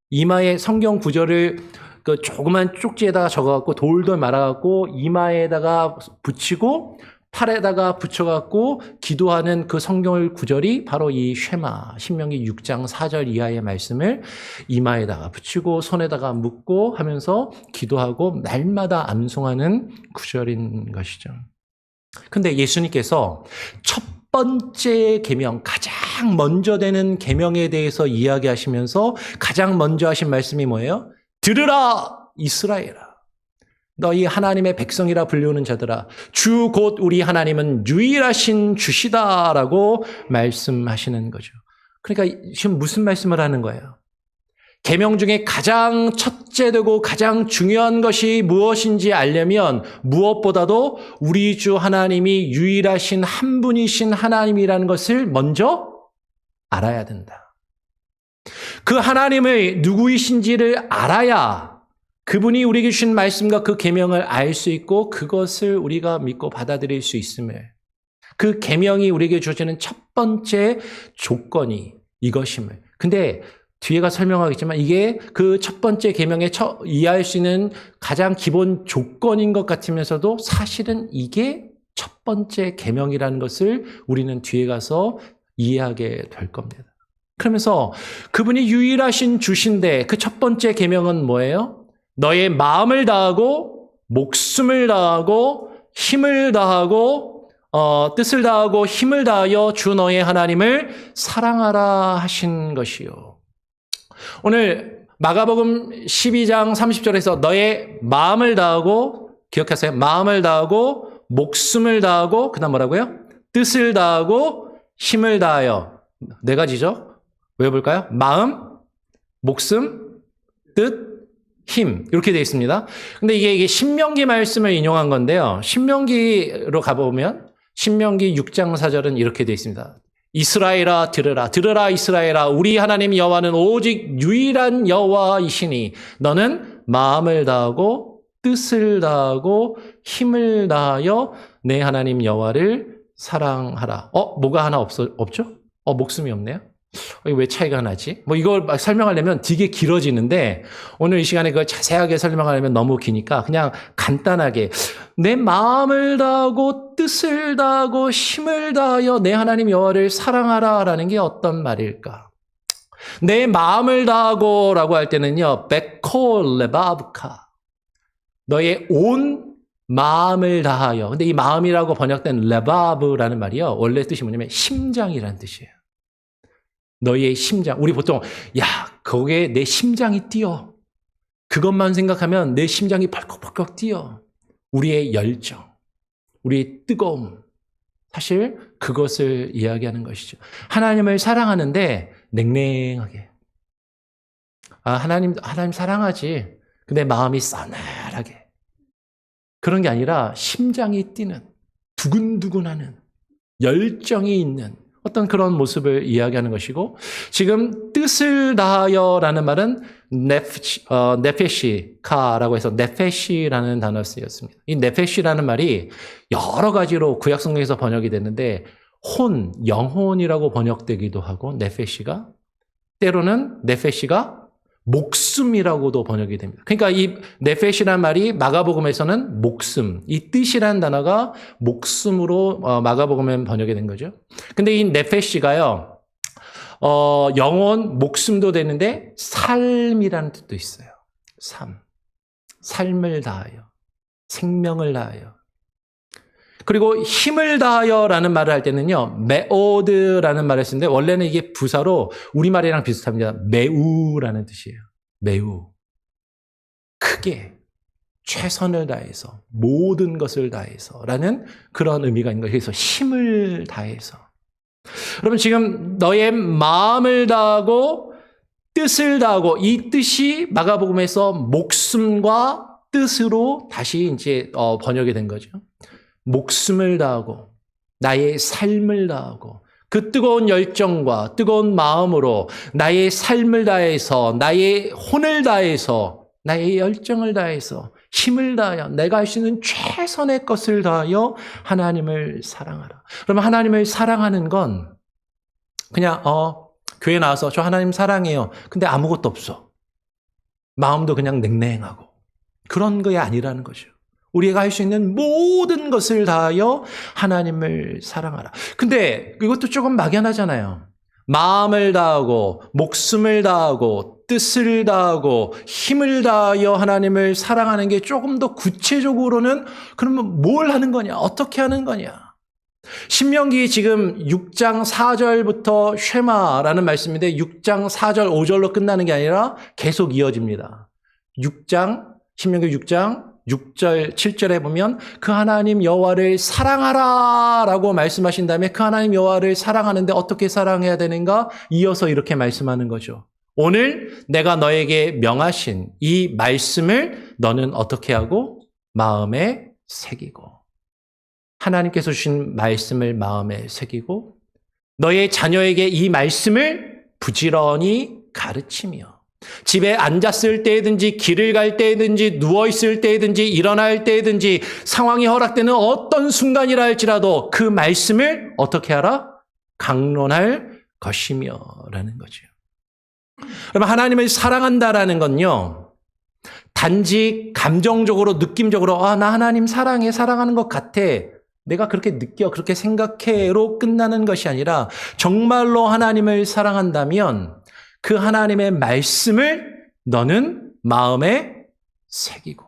A: 이마에 성경 구절을 그 조그만 쪽지에다가 적어갖고 돌돌 말아갖고 이마에다가 붙이고 팔에다가 붙여갖고 기도하는 그 성경을 구절이 바로 이 쉐마, 신명기 6장 4절 이하의 말씀을 이마에다가 붙이고 손에다가 묶고 하면서 기도하고 날마다 암송하는 구절인 것이죠. 근데 예수님께서 첫 번째 계명, 가장 먼저 되는 계명에 대해서 이야기하시면서 가장 먼저 하신 말씀이 뭐예요? 들으라 이스라엘아. 너희 하나님의 백성이라 불리우는 자들아 주 곧 우리 하나님은 유일하신 주시다라고 말씀하시는 거죠. 그러니까 지금 무슨 말씀을 하는 거예요? 계명 중에 가장 첫째되고 가장 중요한 것이 무엇인지 알려면 무엇보다도 우리 주 하나님이 유일하신 한 분이신 하나님이라는 것을 먼저 알아야 된다. 그 하나님의 누구이신지를 알아야 그분이 우리에게 주신 말씀과 그 계명을 알 수 있고 그것을 우리가 믿고 받아들일 수 있음을 그 계명이 우리에게 주어지는 첫 번째 조건이 이것임을. 근데 뒤에가 설명하겠지만 이게 그 첫 번째 계명에 이해할 수 있는 가장 기본 조건인 것 같으면서도 사실은 이게 첫 번째 계명이라는 것을 우리는 뒤에 가서 이해하게 될 겁니다. 그러면서 그분이 유일하신 주신데 그 첫 번째 계명은 뭐예요? 너의 마음을 다하고 목숨을 다하고 힘을 다하고 뜻을 다하고 힘을 다하여 주 너의 하나님을 사랑하라 하신 것이요. 오늘 마가복음 12장 30절에서 너의 마음을 다하고 기억하세요. 마음을 다하고 목숨을 다하고 그다음 뭐라고요? 뜻을 다하고 힘을 다하여 네 가지죠. 외워볼까요? 마음, 목숨, 뜻, 힘 이렇게 되어 있습니다. 근데 이게 신명기 말씀을 인용한 건데요. 신명기로 가보면 신명기 6장 4절은 이렇게 되어 있습니다. 이스라엘아 들으라 들으라 이스라엘아 우리 하나님 여호와는 오직 유일한 여호와이시니 너는 마음을 다하고 뜻을 다하고 힘을 다하여 내 하나님 여호와를 사랑하라. 뭐가 하나 없죠? 목숨이 없네요. 이거 왜 차이가 나지? 이걸 막 설명하려면 되게 길어지는데 오늘 이 시간에 그걸 자세하게 설명하려면 너무 기니까 그냥 간단하게 내 마음을 다하고 뜻을 다하고 힘을 다하여 내 하나님 여호와를 사랑하라라는 게 어떤 말일까? 내 마음을 다하고라고 할 때는요, 베콜 레바브카, 너의 온 마음을 다하여. 근데 이 마음이라고 번역된 레바브라는 말이요, 원래 뜻이 뭐냐면 심장이라는 뜻이에요. 너의 심장. 우리 보통 거기에 내 심장이 뛰어. 그것만 생각하면 내 심장이 벌컥벌컥 뛰어. 우리의 열정, 우리의 뜨거움. 사실 그것을 이야기하는 것이죠. 하나님을 사랑하는데 냉랭하게. 하나님 사랑하지. 근데 마음이 싸늘하게. 그런 게 아니라 심장이 뛰는, 두근두근하는, 열정이 있는 어떤 그런 모습을 이야기하는 것이고, 지금 뜻을 다하여라는 말은 네페시카라고 해서 네페시라는 단어를 쓰였습니다. 이 네페시라는 말이 여러 가지로 구약 성경에서 번역이 됐는데 영혼이라고 번역되기도 하고, 네페시가 때로는 네페시가 목숨이라고도 번역이 됩니다. 그러니까 이 네페시라는 말이 마가복음에서는 목숨, 이 뜻이라는 단어가 목숨으로 마가복음에 번역이 된 거죠. 근데 이 네페시가요, 영혼, 목숨도 되는데 삶이라는 뜻도 있어요. 삶을 다하여, 생명을 다하여. 그리고 힘을 다하여라는 말을 할 때는요, 메오드라는 말을 쓰는데 원래는 이게 부사로 우리말이랑 비슷합니다. 매우라는 뜻이에요. 매우. 크게, 최선을 다해서, 모든 것을 다해서라는 그런 의미가 있는 거예요. 그래서 힘을 다해서. 여러분, 지금 너의 마음을 다하고 뜻을 다하고, 이 뜻이 마가복음에서 목숨과 뜻으로 다시 이제 번역이 된 거죠. 목숨을 다하고 나의 삶을 다하고 그 뜨거운 열정과 뜨거운 마음으로 나의 삶을 다해서 나의 혼을 다해서 나의 열정을 다해서 힘을 다하여 내가 할 수 있는 최선의 것을 다하여 하나님을 사랑하라. 그러면 하나님을 사랑하는 건 그냥 교회 나와서 저 하나님 사랑해요. 근데 아무것도 없어. 마음도 그냥 냉랭하고 그런 게 아니라는 거죠. 우리가 할 수 있는 모든 것을 다하여 하나님을 사랑하라. 근데 이것도 조금 막연하잖아요. 마음을 다하고 목숨을 다하고 뜻을 다하고 힘을 다하여 하나님을 사랑하는 게 조금 더 구체적으로는 그러면 뭘 하는 거냐? 어떻게 하는 거냐? 신명기 지금 6장 4절부터 쉐마라는 말씀인데 6장 4절 5절로 끝나는 게 아니라 계속 이어집니다. 신명기 6장 6절, 7절에 보면 그 하나님 여호와를 사랑하라 라고 말씀하신 다음에 그 하나님 여호와를 사랑하는데 어떻게 사랑해야 되는가? 이어서 이렇게 말씀하는 거죠. 오늘 내가 너에게 명하신 이 말씀을 너는 어떻게 하고? 마음에 새기고. 하나님께서 주신 말씀을 마음에 새기고 너의 자녀에게 이 말씀을 부지런히 가르치며 집에 앉았을 때든지 길을 갈 때든지 누워있을 때든지 일어날 때든지 상황이 허락되는 어떤 순간이라 할지라도 그 말씀을 어떻게 하라? 강론할 것이며 라는 거죠. 그러면 하나님을 사랑한다라는 건요, 단지 감정적으로 느낌적으로 나 하나님 사랑해, 사랑하는 것 같아, 내가 그렇게 느껴, 그렇게 생각해로 끝나는 것이 아니라 정말로 하나님을 사랑한다면 그 하나님의 말씀을 너는 마음에 새기고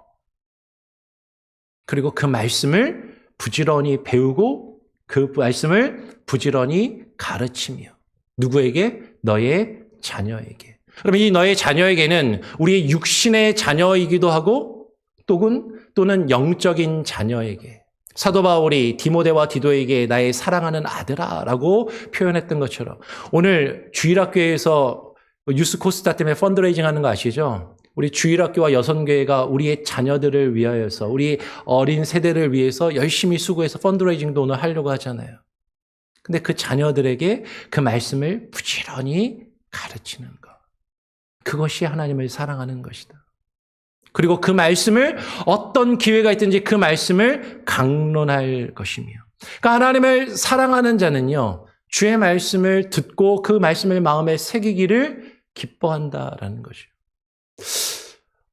A: 그리고 그 말씀을 부지런히 배우고 그 말씀을 부지런히 가르치며 누구에게? 너의 자녀에게. 그러면 이 너의 자녀에게는 우리의 육신의 자녀이기도 하고 또는 영적인 자녀에게. 사도 바울이 디모데와 디도에게 나의 사랑하는 아들아라고 표현했던 것처럼 오늘 주일학교에서 유스 코스타 때문에 펀드레이징 하는 거 아시죠? 우리 주일학교와 여선교회가 우리의 자녀들을 위하여서 우리 어린 세대를 위해서 열심히 수고해서 펀드레이징도 오늘 하려고 하잖아요. 근데 그 자녀들에게 그 말씀을 부지런히 가르치는 것. 그것이 하나님을 사랑하는 것이다. 그리고 그 말씀을 어떤 기회가 있든지 그 말씀을 강론할 것이며. 그러니까 하나님을 사랑하는 자는요, 주의 말씀을 듣고 그 말씀을 마음에 새기기를 기뻐한다라는 거죠.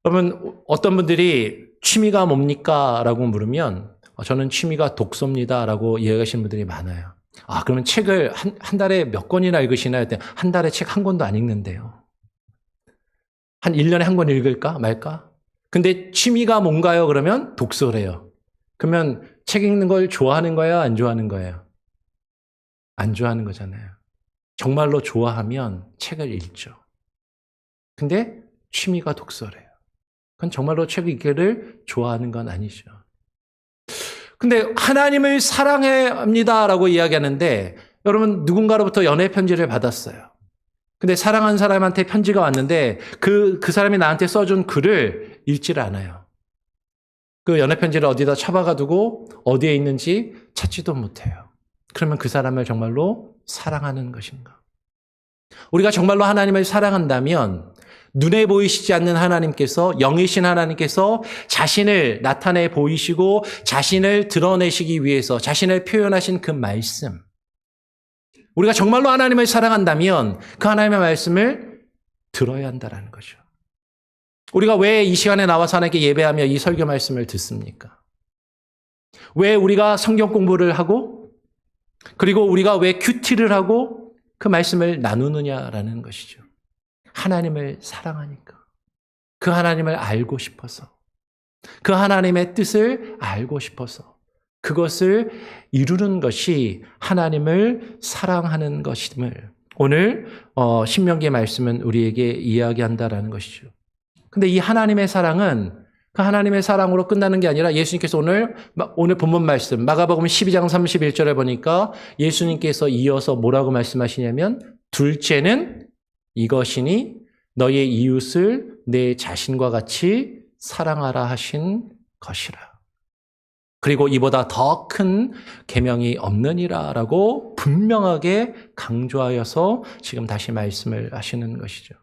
A: 여러분, 어떤 분들이 취미가 뭡니까? 라고 물으면 저는 취미가 독서입니다. 라고 이야기하시는 분들이 많아요. 아, 그러면 책을 한 달에 몇 권이나 읽으시나요? 했더니 한 달에 책 한 권도 안 읽는데요. 한 1년에 한 권 읽을까 말까? 근데 취미가 뭔가요? 그러면 독서래요. 그러면 책 읽는 걸 좋아하는 거야? 안 좋아하는 거예요? 안 좋아하는 거잖아요. 정말로 좋아하면 책을 읽죠. 근데 취미가 독서래요. 그건 정말로 책 읽기를 좋아하는 건 아니죠. 근데 하나님을 사랑해야 합니다라고 이야기하는데 여러분 누군가로부터 연애 편지를 받았어요. 근데 사랑하는 사람한테 편지가 왔는데 그 사람이 나한테 써준 글을 읽지를 않아요. 그 연애 편지를 어디다 처박아 두고 어디에 있는지 찾지도 못해요. 그러면 그 사람을 정말로 사랑하는 것인가? 우리가 정말로 하나님을 사랑한다면 눈에 보이시지 않는 하나님께서, 영이신 하나님께서 자신을 나타내 보이시고 자신을 드러내시기 위해서 자신을 표현하신 그 말씀, 우리가 정말로 하나님을 사랑한다면 그 하나님의 말씀을 들어야 한다는 거죠. 우리가 왜 이 시간에 나와서 하나님께 예배하며 이 설교 말씀을 듣습니까? 왜 우리가 성경 공부를 하고 그리고 우리가 왜 큐티를 하고 그 말씀을 나누느냐라는 것이죠. 하나님을 사랑하니까. 그 하나님을 알고 싶어서. 그 하나님의 뜻을 알고 싶어서. 그것을 이루는 것이 하나님을 사랑하는 것임을 오늘 신명기의 말씀은 우리에게 이야기한다라는 것이죠. 근데 이 하나님의 사랑은 그 하나님의 사랑으로 끝나는 게 아니라 예수님께서 오늘 본문 말씀 마가복음 12장 31절에 보니까 예수님께서 이어서 뭐라고 말씀하시냐면 둘째는 이것이니 너의 이웃을 내 자신과 같이 사랑하라 하신 것이라. 그리고 이보다 더 큰 계명이 없느니라라고 분명하게 강조하여서 지금 다시 말씀을 하시는 것이죠.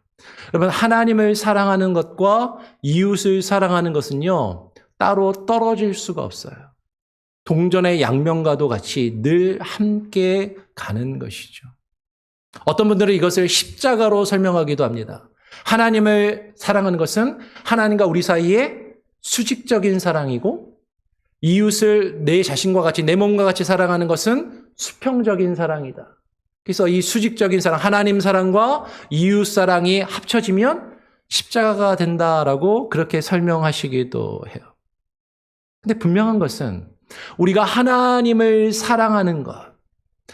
A: 여러분, 하나님을 사랑하는 것과 이웃을 사랑하는 것은요, 따로 떨어질 수가 없어요. 동전의 양면과도 같이 늘 함께 가는 것이죠. 어떤 분들은 이것을 십자가로 설명하기도 합니다. 하나님을 사랑하는 것은 하나님과 우리 사이에 수직적인 사랑이고 이웃을 내 자신과 같이 내 몸과 같이 사랑하는 것은 수평적인 사랑이다. 그래서 이 수직적인 사랑, 하나님 사랑과 이웃 사랑이 합쳐지면 십자가가 된다라고 그렇게 설명하시기도 해요. 근데 분명한 것은 우리가 하나님을 사랑하는 것,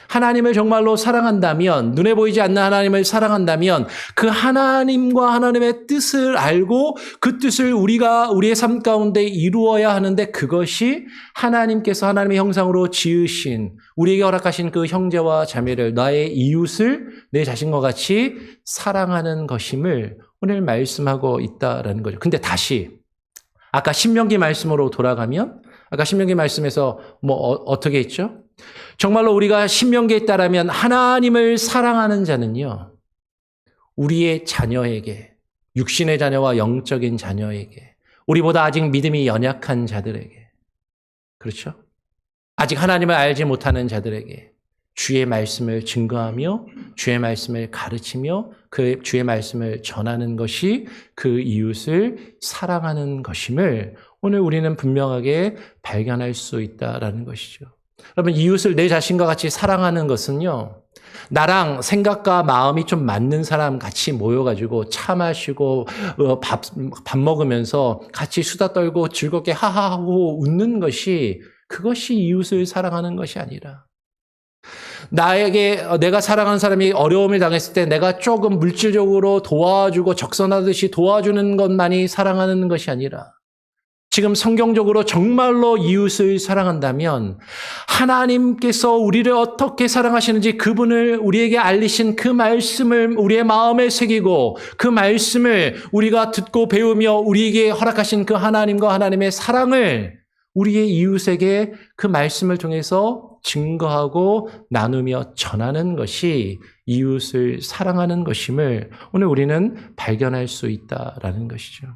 A: 하나님을 정말로 사랑한다면, 눈에 보이지 않는 하나님을 사랑한다면 그 하나님과 하나님의 뜻을 알고 그 뜻을 우리가 우리의 삶 가운데 이루어야 하는데 그것이 하나님께서 하나님의 형상으로 지으신 우리에게 허락하신 그 형제와 자매를 나의 이웃을 내 자신과 같이 사랑하는 것임을 오늘 말씀하고 있다라는 거죠. 근데 다시 아까 신명기 말씀으로 돌아가면 아까 신명기 말씀에서 어떻게 했죠? 정말로 우리가 신명기에 따르면 하나님을 사랑하는 자는요, 우리의 자녀에게, 육신의 자녀와 영적인 자녀에게, 우리보다 아직 믿음이 연약한 자들에게, 그렇죠? 아직 하나님을 알지 못하는 자들에게 주의 말씀을 증거하며 주의 말씀을 가르치며 그 주의 말씀을 전하는 것이 그 이웃을 사랑하는 것임을 오늘 우리는 분명하게 발견할 수 있다라는 것이죠. 여러분, 이웃을 내 자신과 같이 사랑하는 것은요, 나랑 생각과 마음이 좀 맞는 사람 같이 모여가지고 차 마시고 밥 먹으면서 같이 수다 떨고 즐겁게 하하하고 웃는 것이 그것이 이웃을 사랑하는 것이 아니라 내가 사랑하는 사람이 어려움을 당했을 때 내가 조금 물질적으로 도와주고 적선하듯이 도와주는 것만이 사랑하는 것이 아니라 지금 성경적으로 정말로 이웃을 사랑한다면 하나님께서 우리를 어떻게 사랑하시는지 그분을 우리에게 알리신 그 말씀을 우리의 마음에 새기고 그 말씀을 우리가 듣고 배우며 우리에게 허락하신 그 하나님과 하나님의 사랑을 우리의 이웃에게 그 말씀을 통해서 증거하고 나누며 전하는 것이 이웃을 사랑하는 것임을 오늘 우리는 발견할 수 있다라는 것이죠.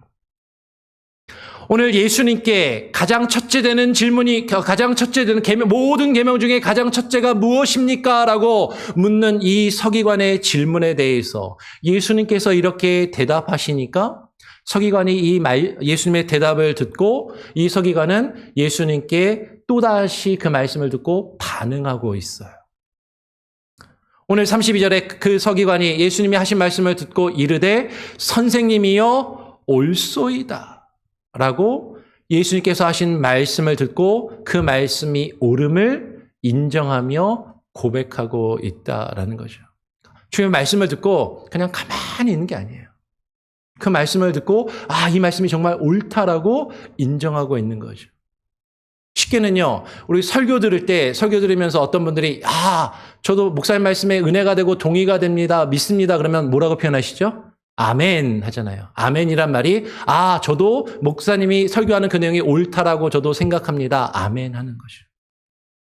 A: 오늘 예수님께 가장 첫째 되는 질문이, 가장 첫째 되는 모든 계명 중에 가장 첫째가 무엇입니까? 라고 묻는 이 서기관의 질문에 대해서 예수님께서 이렇게 대답하시니까 서기관이 예수님의 대답을 듣고 이 서기관은 예수님께 또다시 그 말씀을 듣고 반응하고 있어요. 오늘 32절에 그 서기관이 예수님이 하신 말씀을 듣고 이르되 선생님이여 옳소이다 라고 예수님께서 하신 말씀을 듣고 그 말씀이 옳음을 인정하며 고백하고 있다라는 거죠. 주님의 말씀을 듣고 그냥 가만히 있는 게 아니에요. 그 말씀을 듣고 이 말씀이 정말 옳다라고 인정하고 있는 거죠. 쉽게는요, 우리 설교 들을 때, 설교 들으면서 어떤 분들이 저도 목사님 말씀에 은혜가 되고 동의가 됩니다, 믿습니다 그러면 뭐라고 표현하시죠? 아멘 하잖아요. 아멘이란 말이 저도 목사님이 설교하는 그 내용이 옳다라고 저도 생각합니다. 아멘 하는 거죠.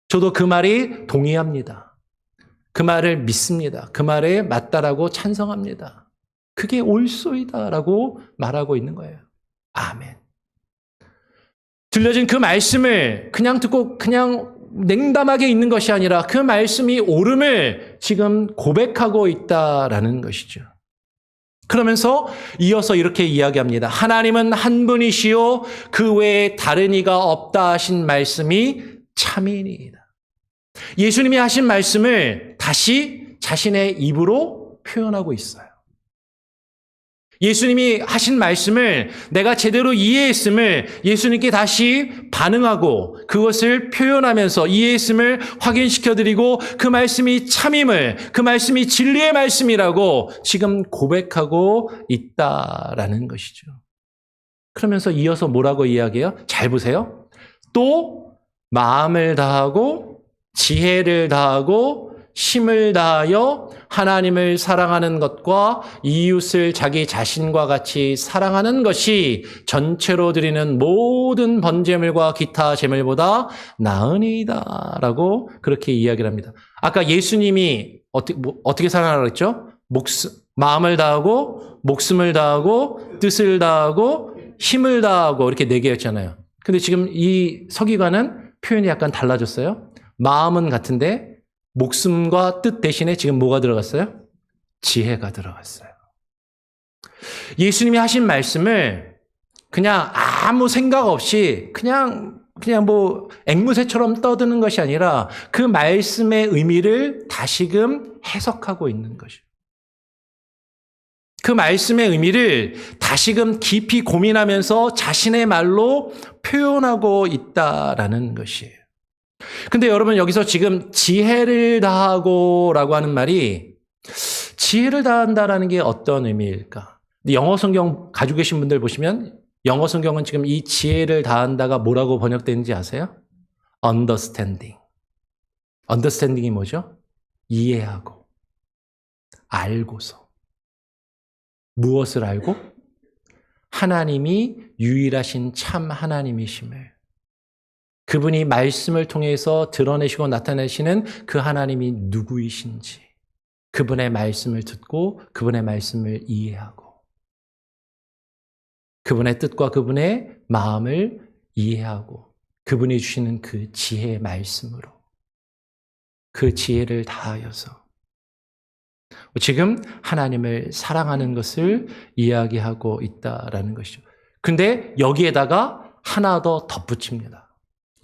A: 저도 그 말이 동의합니다. 그 말을 믿습니다. 그 말에 맞다라고 찬성합니다. 그게 옳소이다라고 말하고 있는 거예요. 아멘. 들려진 그 말씀을 그냥 듣고 그냥 냉담하게 있는 것이 아니라 그 말씀이 옳음을 지금 고백하고 있다라는 것이죠. 그러면서 이어서 이렇게 이야기합니다. 하나님은 한 분이시요 그 외에 다른 이가 없다 하신 말씀이 참이니이다. 예수님이 하신 말씀을 다시 자신의 입으로 표현하고 있어요. 예수님이 하신 말씀을 내가 제대로 이해했음을 예수님께 다시 반응하고 그것을 표현하면서 이해했음을 확인시켜드리고 그 말씀이 참임을, 그 말씀이 진리의 말씀이라고 지금 고백하고 있다라는 것이죠. 그러면서 이어서 뭐라고 이야기해요? 잘 보세요. 또 마음을 다하고 지혜를 다하고 힘을 다하여 하나님을 사랑하는 것과 이웃을 자기 자신과 같이 사랑하는 것이 전체로 드리는 모든 번제물과 기타 제물보다 나으니이다 라고 그렇게 이야기를 합니다. 아까 예수님이 어떻게 사랑하라고 했죠? 마음을 다하고 목숨을 다하고 뜻을 다하고 힘을 다하고 이렇게 4개였잖아요. 근데 지금 이 서기관은 표현이 약간 달라졌어요. 마음은 같은데 목숨과 뜻 대신에 지금 뭐가 들어갔어요? 지혜가 들어갔어요. 예수님이 하신 말씀을 그냥 아무 생각 없이 그냥 뭐 앵무새처럼 떠드는 것이 아니라 그 말씀의 의미를 다시금 해석하고 있는 것이죠. 그 말씀의 의미를 다시금 깊이 고민하면서 자신의 말로 표현하고 있다라는 것이에요. 근데 여러분 여기서 지금 지혜를 다하고 라고 하는 말이 지혜를 다한다라는 게 어떤 의미일까? 영어 성경 가지고 계신 분들 보시면 영어 성경은 지금 이 지혜를 다한다가 뭐라고 번역되는지 아세요? understanding. understanding이 뭐죠? 이해하고 알고서. 무엇을 알고? 하나님이 유일하신 참 하나님이심을. 그분이 말씀을 통해서 드러내시고 나타내시는 그 하나님이 누구이신지 그분의 말씀을 듣고 그분의 말씀을 이해하고 그분의 뜻과 그분의 마음을 이해하고 그분이 주시는 그 지혜의 말씀으로 그 지혜를 다하여서 지금 하나님을 사랑하는 것을 이야기하고 있다라는 것이죠. 근데 여기에다가 하나 더 덧붙입니다.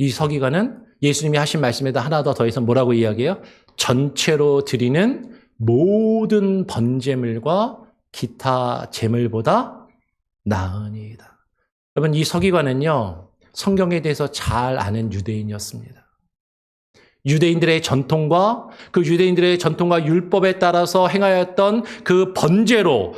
A: 이 서기관은 예수님이 하신 말씀에다 하나 더 더해서 뭐라고 이야기해요? 전체로 드리는 모든 번제물과 기타 제물보다 나으니이다. 여러분 이 서기관은요 성경에 대해서 잘 아는 유대인이었습니다. 유대인들의 전통과 그 유대인들의 전통과 율법에 따라서 행하였던 그 번제로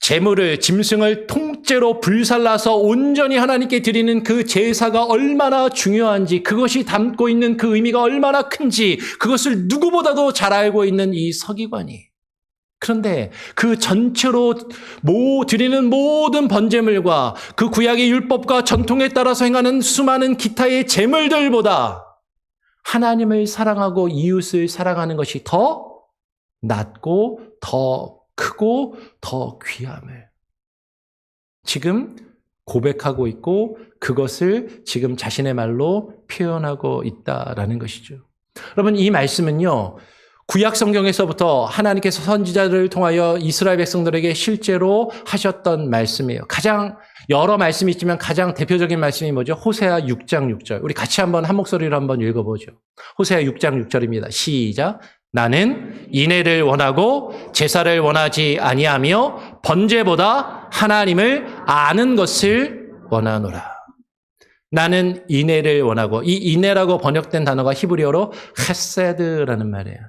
A: 제물을 짐승을 통째로 불살라서 온전히 하나님께 드리는 그 제사가 얼마나 중요한지 그것이 담고 있는 그 의미가 얼마나 큰지 그것을 누구보다도 잘 알고 있는 이 서기관이 그런데 그 전체로 드리는 모든 번제물과 그 구약의 율법과 전통에 따라서 행하는 수많은 기타의 제물들보다 하나님을 사랑하고 이웃을 사랑하는 것이 더 낫고 더 크고 더 귀함을 지금 고백하고 있고 그것을 지금 자신의 말로 표현하고 있다라는 것이죠. 여러분, 이 말씀은요, 구약 성경에서부터 하나님께서 선지자들을 통하여 이스라엘 백성들에게 실제로 하셨던 말씀이에요. 가장 여러 말씀이 있지만 가장 대표적인 말씀이 뭐죠? 호세아 6장 6절. 우리 같이 한번 한 목소리로 한번 읽어보죠. 호세아 6장 6절입니다. 시작. 나는 인애를 원하고 제사를 원하지 아니하며 번제보다 하나님을 아는 것을 원하노라. 나는 인애를 원하고, 이 인애라고 번역된 단어가 히브리어로 헤세드라는 말이에요.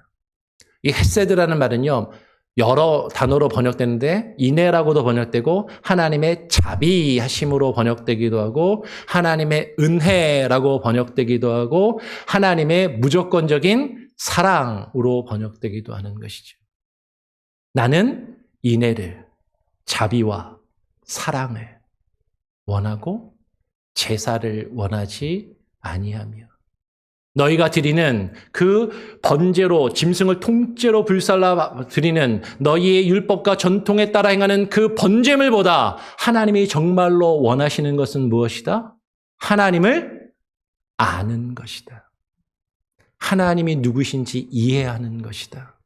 A: 이 헤세드라는 말은요, 여러 단어로 번역되는데 인애라고도 번역되고 하나님의 자비하심으로 번역되기도 하고 하나님의 은혜라고 번역되기도 하고 하나님의 무조건적인 사랑으로 번역되기도 하는 것이죠. 나는 인애를, 자비와 사랑을 원하고 제사를 원하지 아니하며 너희가 드리는 그 번제로 짐승을 통째로 불살라 드리는 너희의 율법과 전통에 따라 행하는 그 번제물보다 하나님이 정말로 원하시는 것은 무엇이다? 하나님을 아는 것이다. 하나님이 누구신지 이해하는 것이다.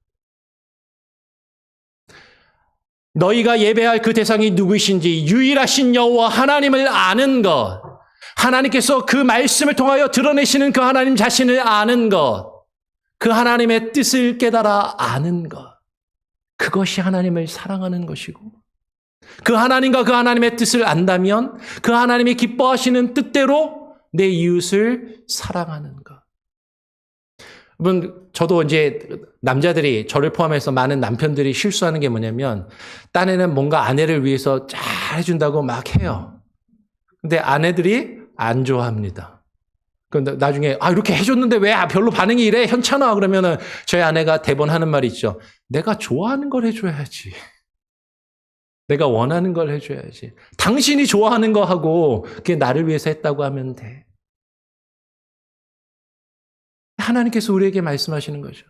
A: 너희가 예배할 그 대상이 누구이신지 유일하신 여호와 하나님을 아는 것, 하나님께서 그 말씀을 통하여 드러내시는 그 하나님 자신을 아는 것, 그 하나님의 뜻을 깨달아 아는 것, 그것이 하나님을 사랑하는 것이고, 그 하나님과 그 하나님의 뜻을 안다면 그 하나님이 기뻐하시는 뜻대로 내 이웃을 사랑하는 것. 여러분, 저도 이제 남자들이, 저를 포함해서 많은 남편들이 실수하는 게 뭐냐면, 딴에는 뭔가 아내를 위해서 잘 해준다고 막 해요. 근데 아내들이 안 좋아합니다. 그런데 나중에, 이렇게 해줬는데 왜 별로 반응이 이래? 현찮아. 그러면은 저희 아내가 대번 하는 말이 있죠. 내가 좋아하는 걸 해줘야지. 내가 원하는 걸 해줘야지. 당신이 좋아하는 거 하고 그게 나를 위해서 했다고 하면 돼. 하나님께서 우리에게 말씀하시는 거죠.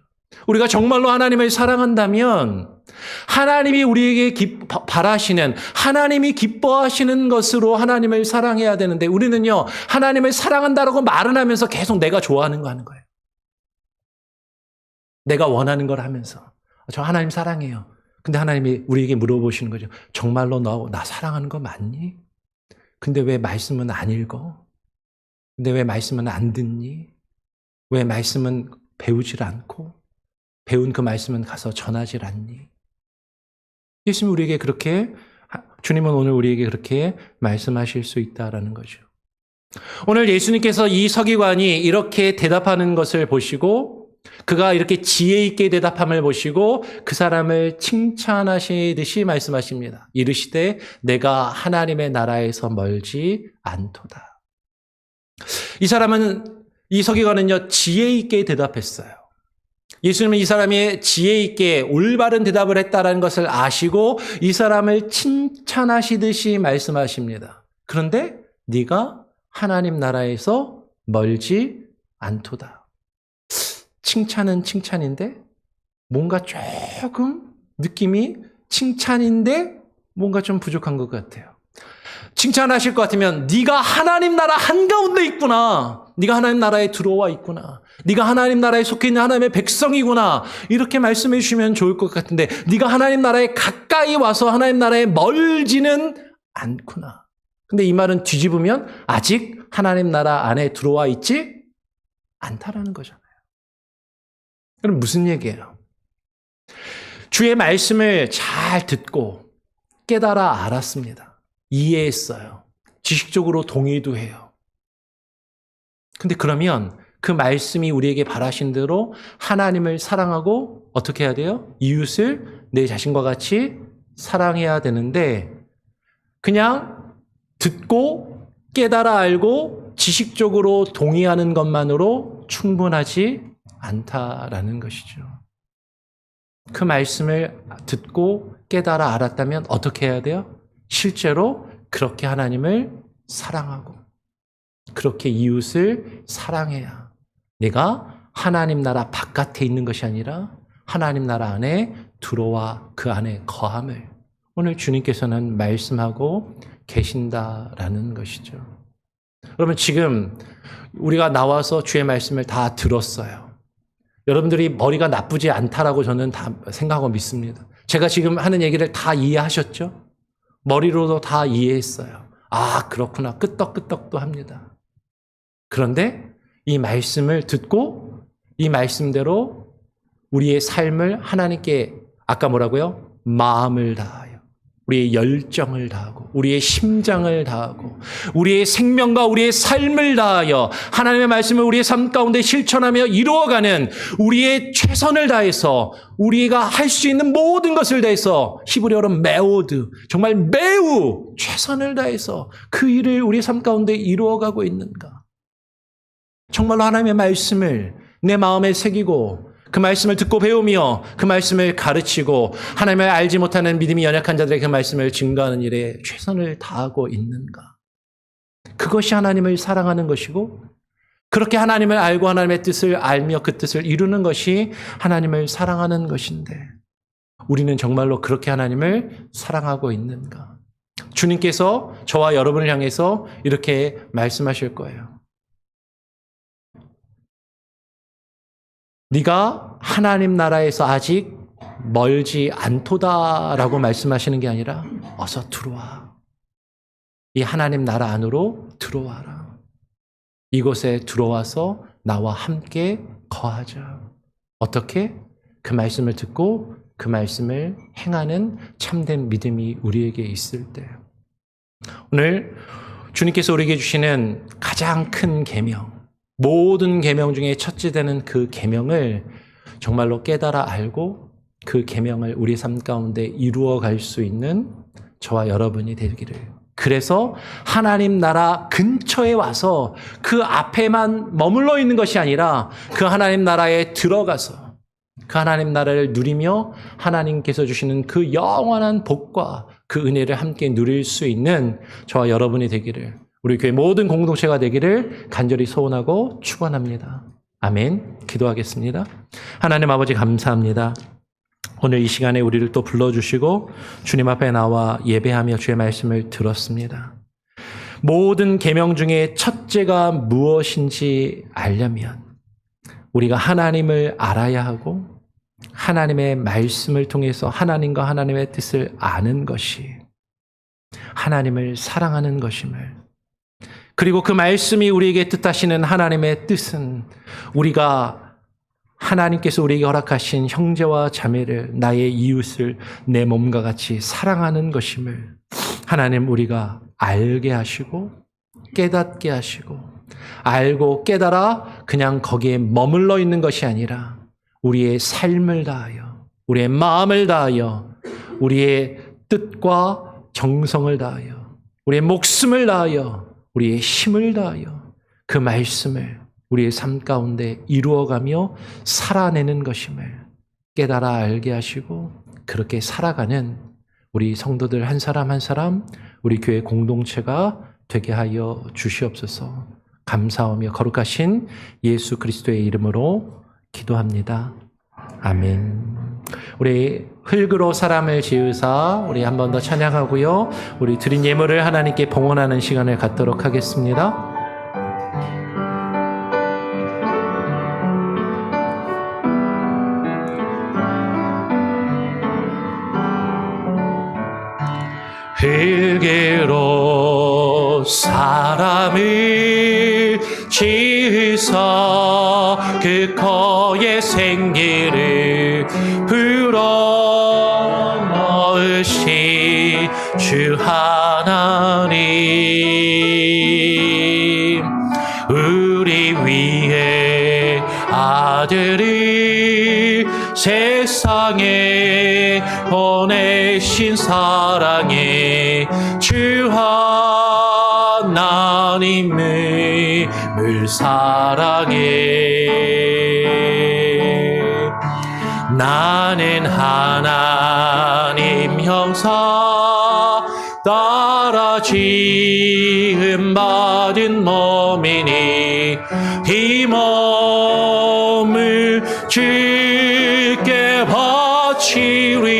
A: 우리가 정말로 하나님을 사랑한다면 하나님이 우리에게 바라시는, 하나님이 기뻐하시는 것으로 하나님을 사랑해야 되는데 우리는요, 하나님을 사랑한다라고 말은 하면서 계속 내가 좋아하는 거 하는 거예요. 내가 원하는 걸 하면서 저 하나님 사랑해요. 근데 하나님이 우리에게 물어보시는 거죠. 정말로 너 나 사랑하는 거 맞니? 근데 왜 말씀은 안 읽어? 근데 왜 말씀은 안 듣니? 왜 말씀은 배우질 않고 배운 그 말씀은 가서 전하질 않니? 예수님이 우리에게 그렇게, 주님은 오늘 우리에게 그렇게 말씀하실 수 있다라는 거죠. 오늘 예수님께서 이 서기관이 이렇게 대답하는 것을 보시고, 그가 이렇게 지혜 있게 대답함을 보시고 그 사람을 칭찬하시듯이 말씀하십니다. 이르시되 내가 하나님의 나라에서 멀지 않도다. 이 사람은, 이 서기관은요, 지혜 있게 대답했어요. 예수님은 이 사람이 지혜 있게 올바른 대답을 했다는 것을 아시고 이 사람을 칭찬하시듯이 말씀하십니다. 그런데 네가 하나님 나라에서 멀지 않도다. 칭찬은 칭찬인데 뭔가 조금 느낌이 칭찬인데 뭔가 좀 부족한 것 같아요. 칭찬하실 것 같으면 네가 하나님 나라 한가운데 있구나. 네가 하나님 나라에 들어와 있구나. 네가 하나님 나라에 속해 있는 하나님의 백성이구나. 이렇게 말씀해 주시면 좋을 것 같은데 네가 하나님 나라에 가까이 와서 하나님 나라에 멀지는 않구나. 근데 이 말은 뒤집으면 아직 하나님 나라 안에 들어와 있지 않다라는 거잖아요. 그럼 무슨 얘기예요? 주의 말씀을 잘 듣고 깨달아 알았습니다. 이해했어요. 지식적으로 동의도 해요. 근데 그러면 그 말씀이 우리에게 바라신 대로 하나님을 사랑하고 어떻게 해야 돼요? 이웃을 내 자신과 같이 사랑해야 되는데 그냥 듣고 깨달아 알고 지식적으로 동의하는 것만으로 충분하지 않다라는 것이죠. 그 말씀을 듣고 깨달아 알았다면 어떻게 해야 돼요? 실제로 그렇게 하나님을 사랑하고 그렇게 이웃을 사랑해야 내가 하나님 나라 바깥에 있는 것이 아니라 하나님 나라 안에 들어와 그 안에 거함을 오늘 주님께서는 말씀하고 계신다라는 것이죠. 그러면 지금 우리가 나와서 주의 말씀을 다 들었어요. 여러분들이 머리가 나쁘지 않다라고 저는 다 생각하고 믿습니다. 제가 지금 하는 얘기를 다 이해하셨죠? 머리로도 다 이해했어요. 아, 그렇구나. 끄떡끄떡도 합니다. 그런데 이 말씀을 듣고 이 말씀대로 우리의 삶을 하나님께 아까 뭐라고요? 마음을 다하여 우리의 열정을 다하고 우리의 심장을 다하고 우리의 생명과 우리의 삶을 다하여 하나님의 말씀을 우리의 삶 가운데 실천하며 이루어가는 우리의 최선을 다해서 우리가 할 수 있는 모든 것을 다해서 히브리어로 메오드 정말 매우 최선을 다해서 그 일을 우리의 삶 가운데 이루어가고 있는가? 정말로 하나님의 말씀을 내 마음에 새기고 그 말씀을 듣고 배우며 그 말씀을 가르치고 하나님을 알지 못하는 믿음이 연약한 자들에게 그 말씀을 증거하는 일에 최선을 다하고 있는가? 그것이 하나님을 사랑하는 것이고 그렇게 하나님을 알고 하나님의 뜻을 알며 그 뜻을 이루는 것이 하나님을 사랑하는 것인데 우리는 정말로 그렇게 하나님을 사랑하고 있는가? 주님께서 저와 여러분을 향해서 이렇게 말씀하실 거예요. 네가 하나님 나라에서 아직 멀지 않도다라고 말씀하시는 게 아니라 어서 들어와. 이 하나님 나라 안으로 들어와라. 이곳에 들어와서 나와 함께 거하자. 어떻게? 그 말씀을 듣고 그 말씀을 행하는 참된 믿음이 우리에게 있을 때. 오늘 주님께서 우리에게 주시는 가장 큰 계명, 모든 계명 중에 첫째 되는 그 계명을 정말로 깨달아 알고 그 계명을 우리 삶 가운데 이루어 갈 수 있는 저와 여러분이 되기를. 그래서 하나님 나라 근처에 와서 그 앞에만 머물러 있는 것이 아니라 그 하나님 나라에 들어가서 그 하나님 나라를 누리며 하나님께서 주시는 그 영원한 복과 그 은혜를 함께 누릴 수 있는 저와 여러분이 되기를, 우리 교회 모든 공동체가 되기를 간절히 소원하고 축원합니다. 아멘. 기도하겠습니다. 하나님 아버지 감사합니다. 오늘 이 시간에 우리를 또 불러주시고 주님 앞에 나와 예배하며 주의 말씀을 들었습니다. 모든 계명 중에 첫째가 무엇인지 알려면 우리가 하나님을 알아야 하고 하나님의 말씀을 통해서 하나님과 하나님의 뜻을 아는 것이 하나님을 사랑하는 것임을, 그리고 그 말씀이 우리에게 뜻하시는 하나님의 뜻은 우리가 하나님께서 우리에게 허락하신 형제와 자매를, 나의 이웃을 내 몸과 같이 사랑하는 것임을 하나님 우리가 알게 하시고 깨닫게 하시고, 알고 깨달아 그냥 거기에 머물러 있는 것이 아니라 우리의 삶을 다하여, 우리의 마음을 다하여, 우리의 뜻과 정성을 다하여, 우리의 목숨을 다하여, 우리의 힘을 다하여 그 말씀을 우리의 삶 가운데 이루어가며 살아내는 것임을 깨달아 알게 하시고, 그렇게 살아가는 우리 성도들 한 사람 한 사람, 우리 교회 공동체가 되게 하여 주시옵소서. 감사하며 거룩하신 예수 그리스도의 이름으로 기도합니다. 아멘. 우리 흙으로 사람을 지으사 우리 한 번 더 찬양하고요, 우리 드린 예물을 하나님께 봉헌하는 시간을 갖도록 하겠습니다. 흙으로 사람을 지으사 그 거의 생기를 불어넣으신 주 하나님, 우리 위에 아들을 세상에 보내신 사랑의 주 하나님을 사랑해. 나는 하나님 형상 따라 지음 받은 몸이니 이 몸을 주께 바치리.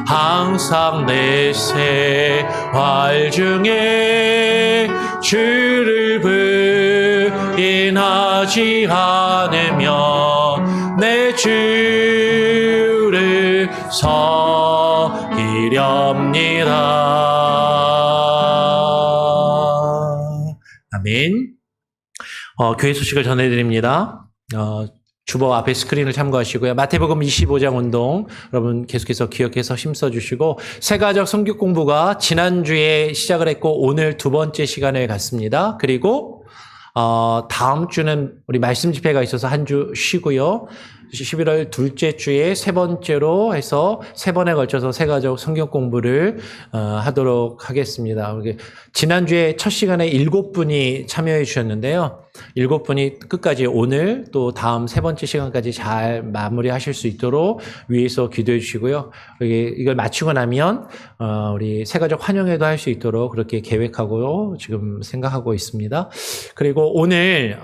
A: 항상 항상 내 생활 중에 주를 부인하지 않으며 내 주를 섬기렵니다. 아멘. 교회 소식을 전해드립니다. 주보 앞에 스크린을 참고하시고요. 마태복음 25장 운동 여러분 계속해서 기억해서 힘써주시고 세가족 성경 공부가 지난주에 시작을 했고 오늘 두 번째 시간을 갖습니다. 그리고 다음 주는 우리 말씀 집회가 있어서 한 주 쉬고요. 11월 둘째 주에 세 번째로 해서 세 번에 걸쳐서 세가족 성경 공부를 하도록 하겠습니다. 지난주에 첫 시간에 7분이 참여해 주셨는데요. 7분이 끝까지 오늘 또 다음 세 번째 시간까지 잘 마무리하실 수 있도록 위에서 기도해 주시고요. 이걸 마치고 나면 우리 세가족 환영회도 할 수 있도록 그렇게 계획하고 지금 생각하고 있습니다. 그리고 오늘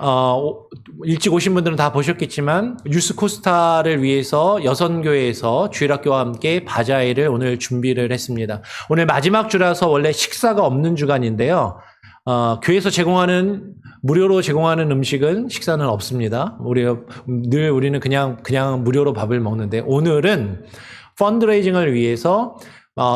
A: 일찍 오신 분들은 다 보셨겠지만 유스 코스타를 위해서 여선교회에서 주일학교와 함께 바자회를 오늘 준비를 했습니다. 오늘 마지막 주라서 원래 식사가 없는 주간인데요. 교회에서 제공하는 무료로 제공하는 음식은 식사는 없습니다. 우리는 그냥 무료로 밥을 먹는데 오늘은 펀드레이징을 위해서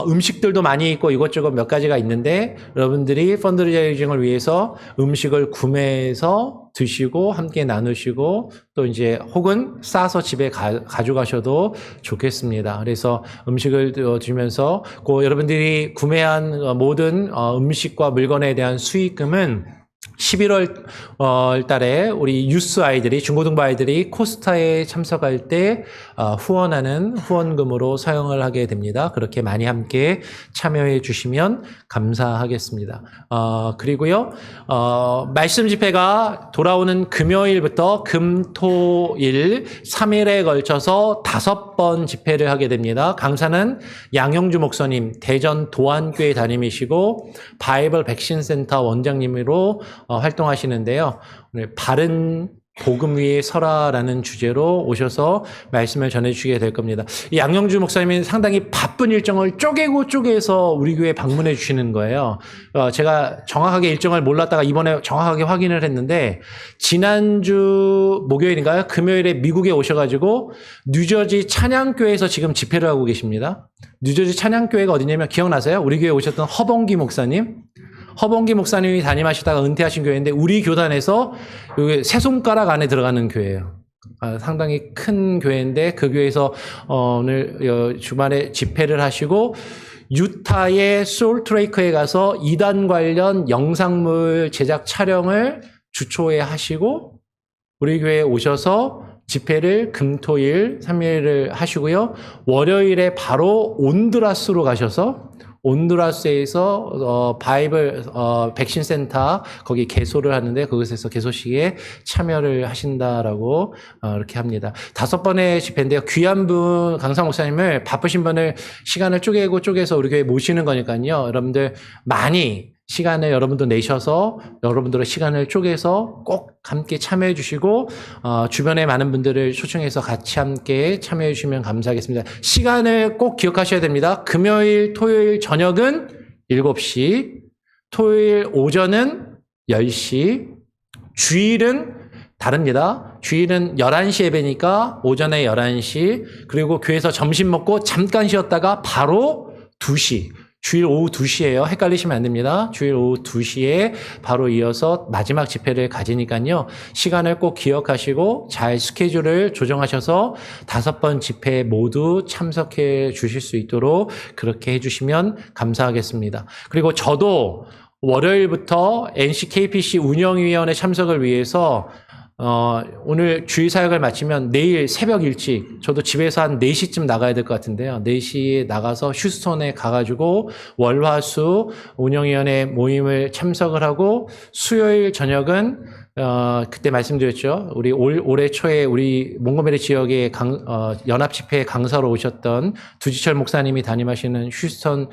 A: 음식들도 많이 있고 이것저것 몇 가지가 있는데 여러분들이 펀드레이징을 위해서 음식을 구매해서 드시고 함께 나누시고 또 이제 혹은 싸서 집에 가져가셔도 좋겠습니다. 그래서 음식을 드시면서 여러분들이 구매한 모든 음식과 물건에 대한 수익금은 11월 달에 우리 유스 아이들이 중고등부 아이들이 코스타에 참석할 때 후원하는 후원금으로 사용을 하게 됩니다. 그렇게 많이 함께 참여해 주시면 감사하겠습니다. 그리고요 말씀 집회가 돌아오는 금요일부터 금토일 3일에 걸쳐서 5번 집회를 하게 됩니다. 강사는 양영주 목사님 대전 도안교회 담임이시고 바이블 백신 센터 원장님으로 활동하시는데요. 오늘 바른 복음 위에 서라라는 주제로 오셔서 말씀을 전해주시게 될 겁니다. 이 양영주 목사님이 상당히 바쁜 일정을 쪼개서 우리 교회에 방문해 주시는 거예요. 제가 정확하게 일정을 몰랐다가 이번에 정확하게 확인을 했는데 지난주 목요일인가요? 금요일에 미국에 오셔가지고 뉴저지 찬양교회에서 지금 집회를 하고 계십니다. 뉴저지 찬양교회가 어디냐면 기억나세요? 우리 교회에 오셨던 허봉기 목사님이 담임하시다가 은퇴하신 교회인데 우리 교단에서 여기 세 손가락 안에 들어가는 교회예요. 상당히 큰 교회인데 그 교회에서 오늘 주말에 집회를 하시고 유타의 솔트레이크에 가서 이단 관련 영상물 제작 촬영을 주초에 하시고 우리 교회에 오셔서 집회를 금토일 3일을 하시고요. 월요일에 바로 온두라스로 가셔서 온두라스에서 바이블 백신 센터 거기 개소를 하는데 그것에서 개소식에 참여를 하신다라고 이렇게 합니다. 5번의 집회인데요. 귀한 분 강사 목사님을 바쁘신 분을 시간을 쪼개서 우리 교회에 모시는 거니까요. 여러분들 많이 시간을 여러분도 내셔서 여러분들의 시간을 쪼개서 꼭 함께 참여해 주시고 주변에 많은 분들을 초청해서 같이 함께 참여해 주시면 감사하겠습니다. 시간을 꼭 기억하셔야 됩니다. 금요일, 토요일 저녁은 7시, 토요일 오전은 10시, 주일은 다릅니다. 주일은 11시 예배니까 오전에 11시, 그리고 교회에서 점심 먹고 잠깐 쉬었다가 바로 2시. 주일 오후 2시예요. 헷갈리시면 안 됩니다. 주일 오후 2시에 바로 이어서 마지막 집회를 가지니까요. 시간을 꼭 기억하시고 잘 스케줄을 조정하셔서 5번 집회에 모두 참석해 주실 수 있도록 그렇게 해주시면 감사하겠습니다. 그리고 저도 월요일부터 NCKPC 운영위원회 참석을 위해서 오늘 주일 사역을 마치면 내일 새벽 일찍 저도 집에서 한 4시쯤 나가야 될 것 같은데요. 4시에 나가서 휴스턴에 가가지고 월화수 운영위원회 모임을 참석을 하고 수요일 저녁은 그때 말씀드렸죠. 우리 올해 초에 우리 몽고메리 지역의 연합 집회 강사로 오셨던 두지철 목사님이 담임하시는 휴스턴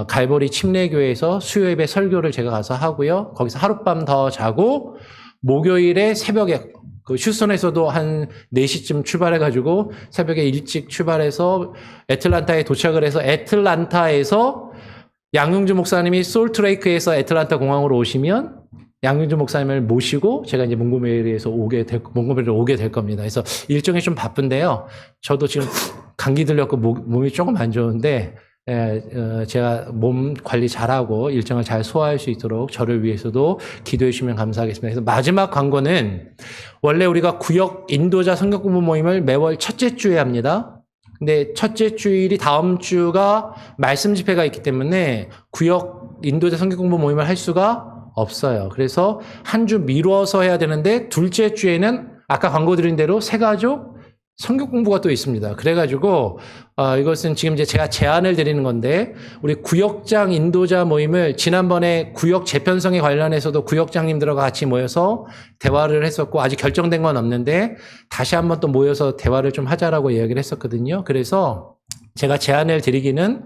A: 갈보리 침례교회에서 수요 예배 설교를 제가 가서 하고요. 거기서 하룻밤 더 자고 목요일에 새벽에 그 휴스턴에서도 한 4시쯤 출발해가지고 새벽에 일찍 출발해서 애틀란타에 도착을 해서 애틀란타에서 양용주 목사님이 솔트레이크에서 애틀란타 공항으로 오시면 양용주 목사님을 모시고 제가 이제 몽고메리로 오게 될 겁니다. 그래서 일정이 좀 바쁜데요. 저도 지금 감기 들렸고 몸이 조금 안 좋은데 제가 몸 관리 잘하고 일정을 잘 소화할 수 있도록 저를 위해서도 기도해 주시면 감사하겠습니다. 그래서 마지막 광고는 원래 우리가 구역 인도자 성경 공부 모임을 매월 첫째 주에 합니다. 근데 첫째 주일이 다음 주가 말씀 집회가 있기 때문에 구역 인도자 성경 공부 모임을 할 수가 없어요. 그래서 한 주 미뤄서 해야 되는데 둘째 주에는 아까 광고 드린 대로 새가족 성경 공부가 또 있습니다. 그래가지고 이것은 지금 이제 제가 제안을 드리는 건데 우리 구역장 인도자 모임을 지난번에 구역 재편성에 관련해서도 구역장님들하고 같이 모여서 대화를 했었고 아직 결정된 건 없는데 다시 한번 또 모여서 대화를 좀 하자라고 이야기를 했었거든요. 그래서 제가 제안을 드리기는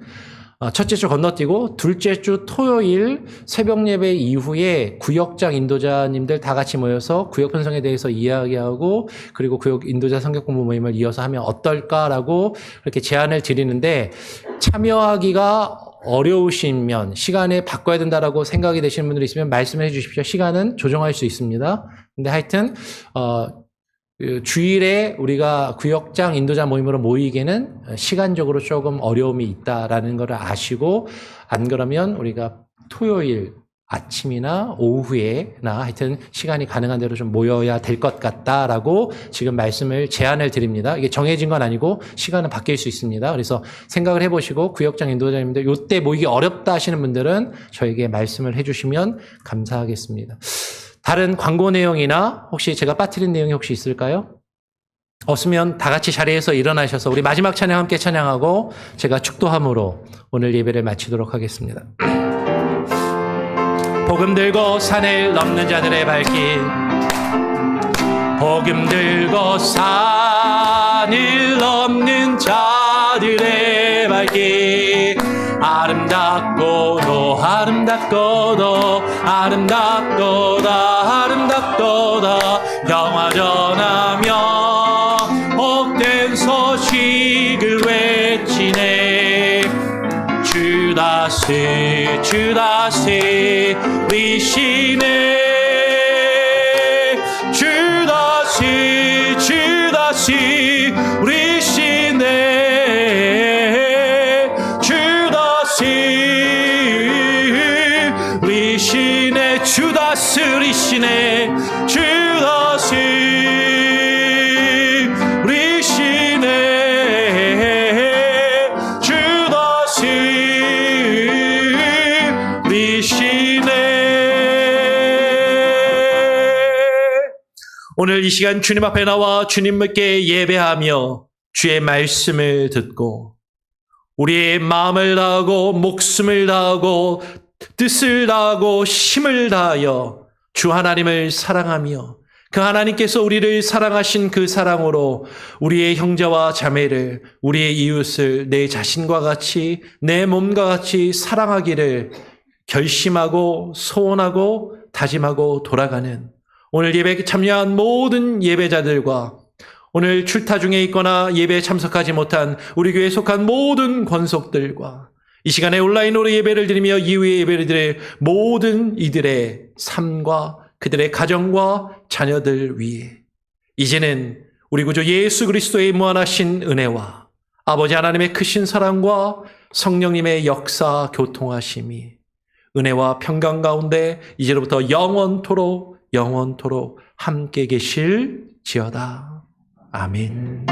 A: 첫째 주 건너뛰고 둘째 주 토요일 새벽 예배 이후에 구역장 인도자님들 다 같이 모여서 구역 편성에 대해서 이야기하고 그리고 구역 인도자 성경 공부 모임을 이어서 하면 어떨까라고 그렇게 제안을 드리는데 참여하기가 어려우시면 시간에 바꿔야 된다라고 생각이 되시는 분들이 있으면 말씀해 주십시오. 시간은 조정할 수 있습니다. 근데 하여튼 주일에 우리가 구역장 인도자 모임으로 모이기에는 시간적으로 조금 어려움이 있다라는 걸 아시고 안 그러면 우리가 토요일 아침이나 오후에나 하여튼 시간이 가능한 대로 좀 모여야 될 것 같다라고 지금 제안을 드립니다. 이게 정해진 건 아니고 시간은 바뀔 수 있습니다. 그래서 생각을 해보시고 구역장 인도자님들 이때 모이기 어렵다 하시는 분들은 저에게 말씀을 해주시면 감사하겠습니다. 다른 광고 내용이나 혹시 제가 빠뜨린 내용이 혹시 있을까요? 없으면 다 같이 자리에서 일어나셔서 우리 마지막 찬양 함께 찬양하고 제가 축도함으로 오늘 예배를 마치도록 하겠습니다. 복음 들고 산을 넘는 자들의 발길 복음 들고 산을 넘는 자들의 발길 아름답고도 아름답고도 아름답도다 아름답도다 영화 전하며 복된 소식을 외치네 주다스 주다스 리시네 주다스 주다스 리시네 리시네 주다스 리시네 주다스 리시네 주다스 리시네 오늘 이 시간 주님 앞에 나와 주님께 예배하며 주의 말씀을 듣고 우리의 마음을 다하고 목숨을 다하고 뜻을 다하고 힘을 다하여 주 하나님을 사랑하며 그 하나님께서 우리를 사랑하신 그 사랑으로 우리의 형제와 자매를 우리의 이웃을 내 자신과 같이 내 몸과 같이 사랑하기를 결심하고 소원하고 다짐하고 돌아가는 오늘 예배에 참여한 모든 예배자들과 오늘 출타 중에 있거나 예배에 참석하지 못한 우리 교회에 속한 모든 권속들과 이 시간에 온라인으로 예배를 드리며 이후에 예배를 드릴 모든 이들의 삶과 그들의 가정과 자녀들 위해 이제는 우리 구주 예수 그리스도의 무한하신 은혜와 아버지 하나님의 크신 사랑과 성령님의 역사 교통하심이 은혜와 평강 가운데 이제로부터 영원토록 함께 계실지어다. 아멘.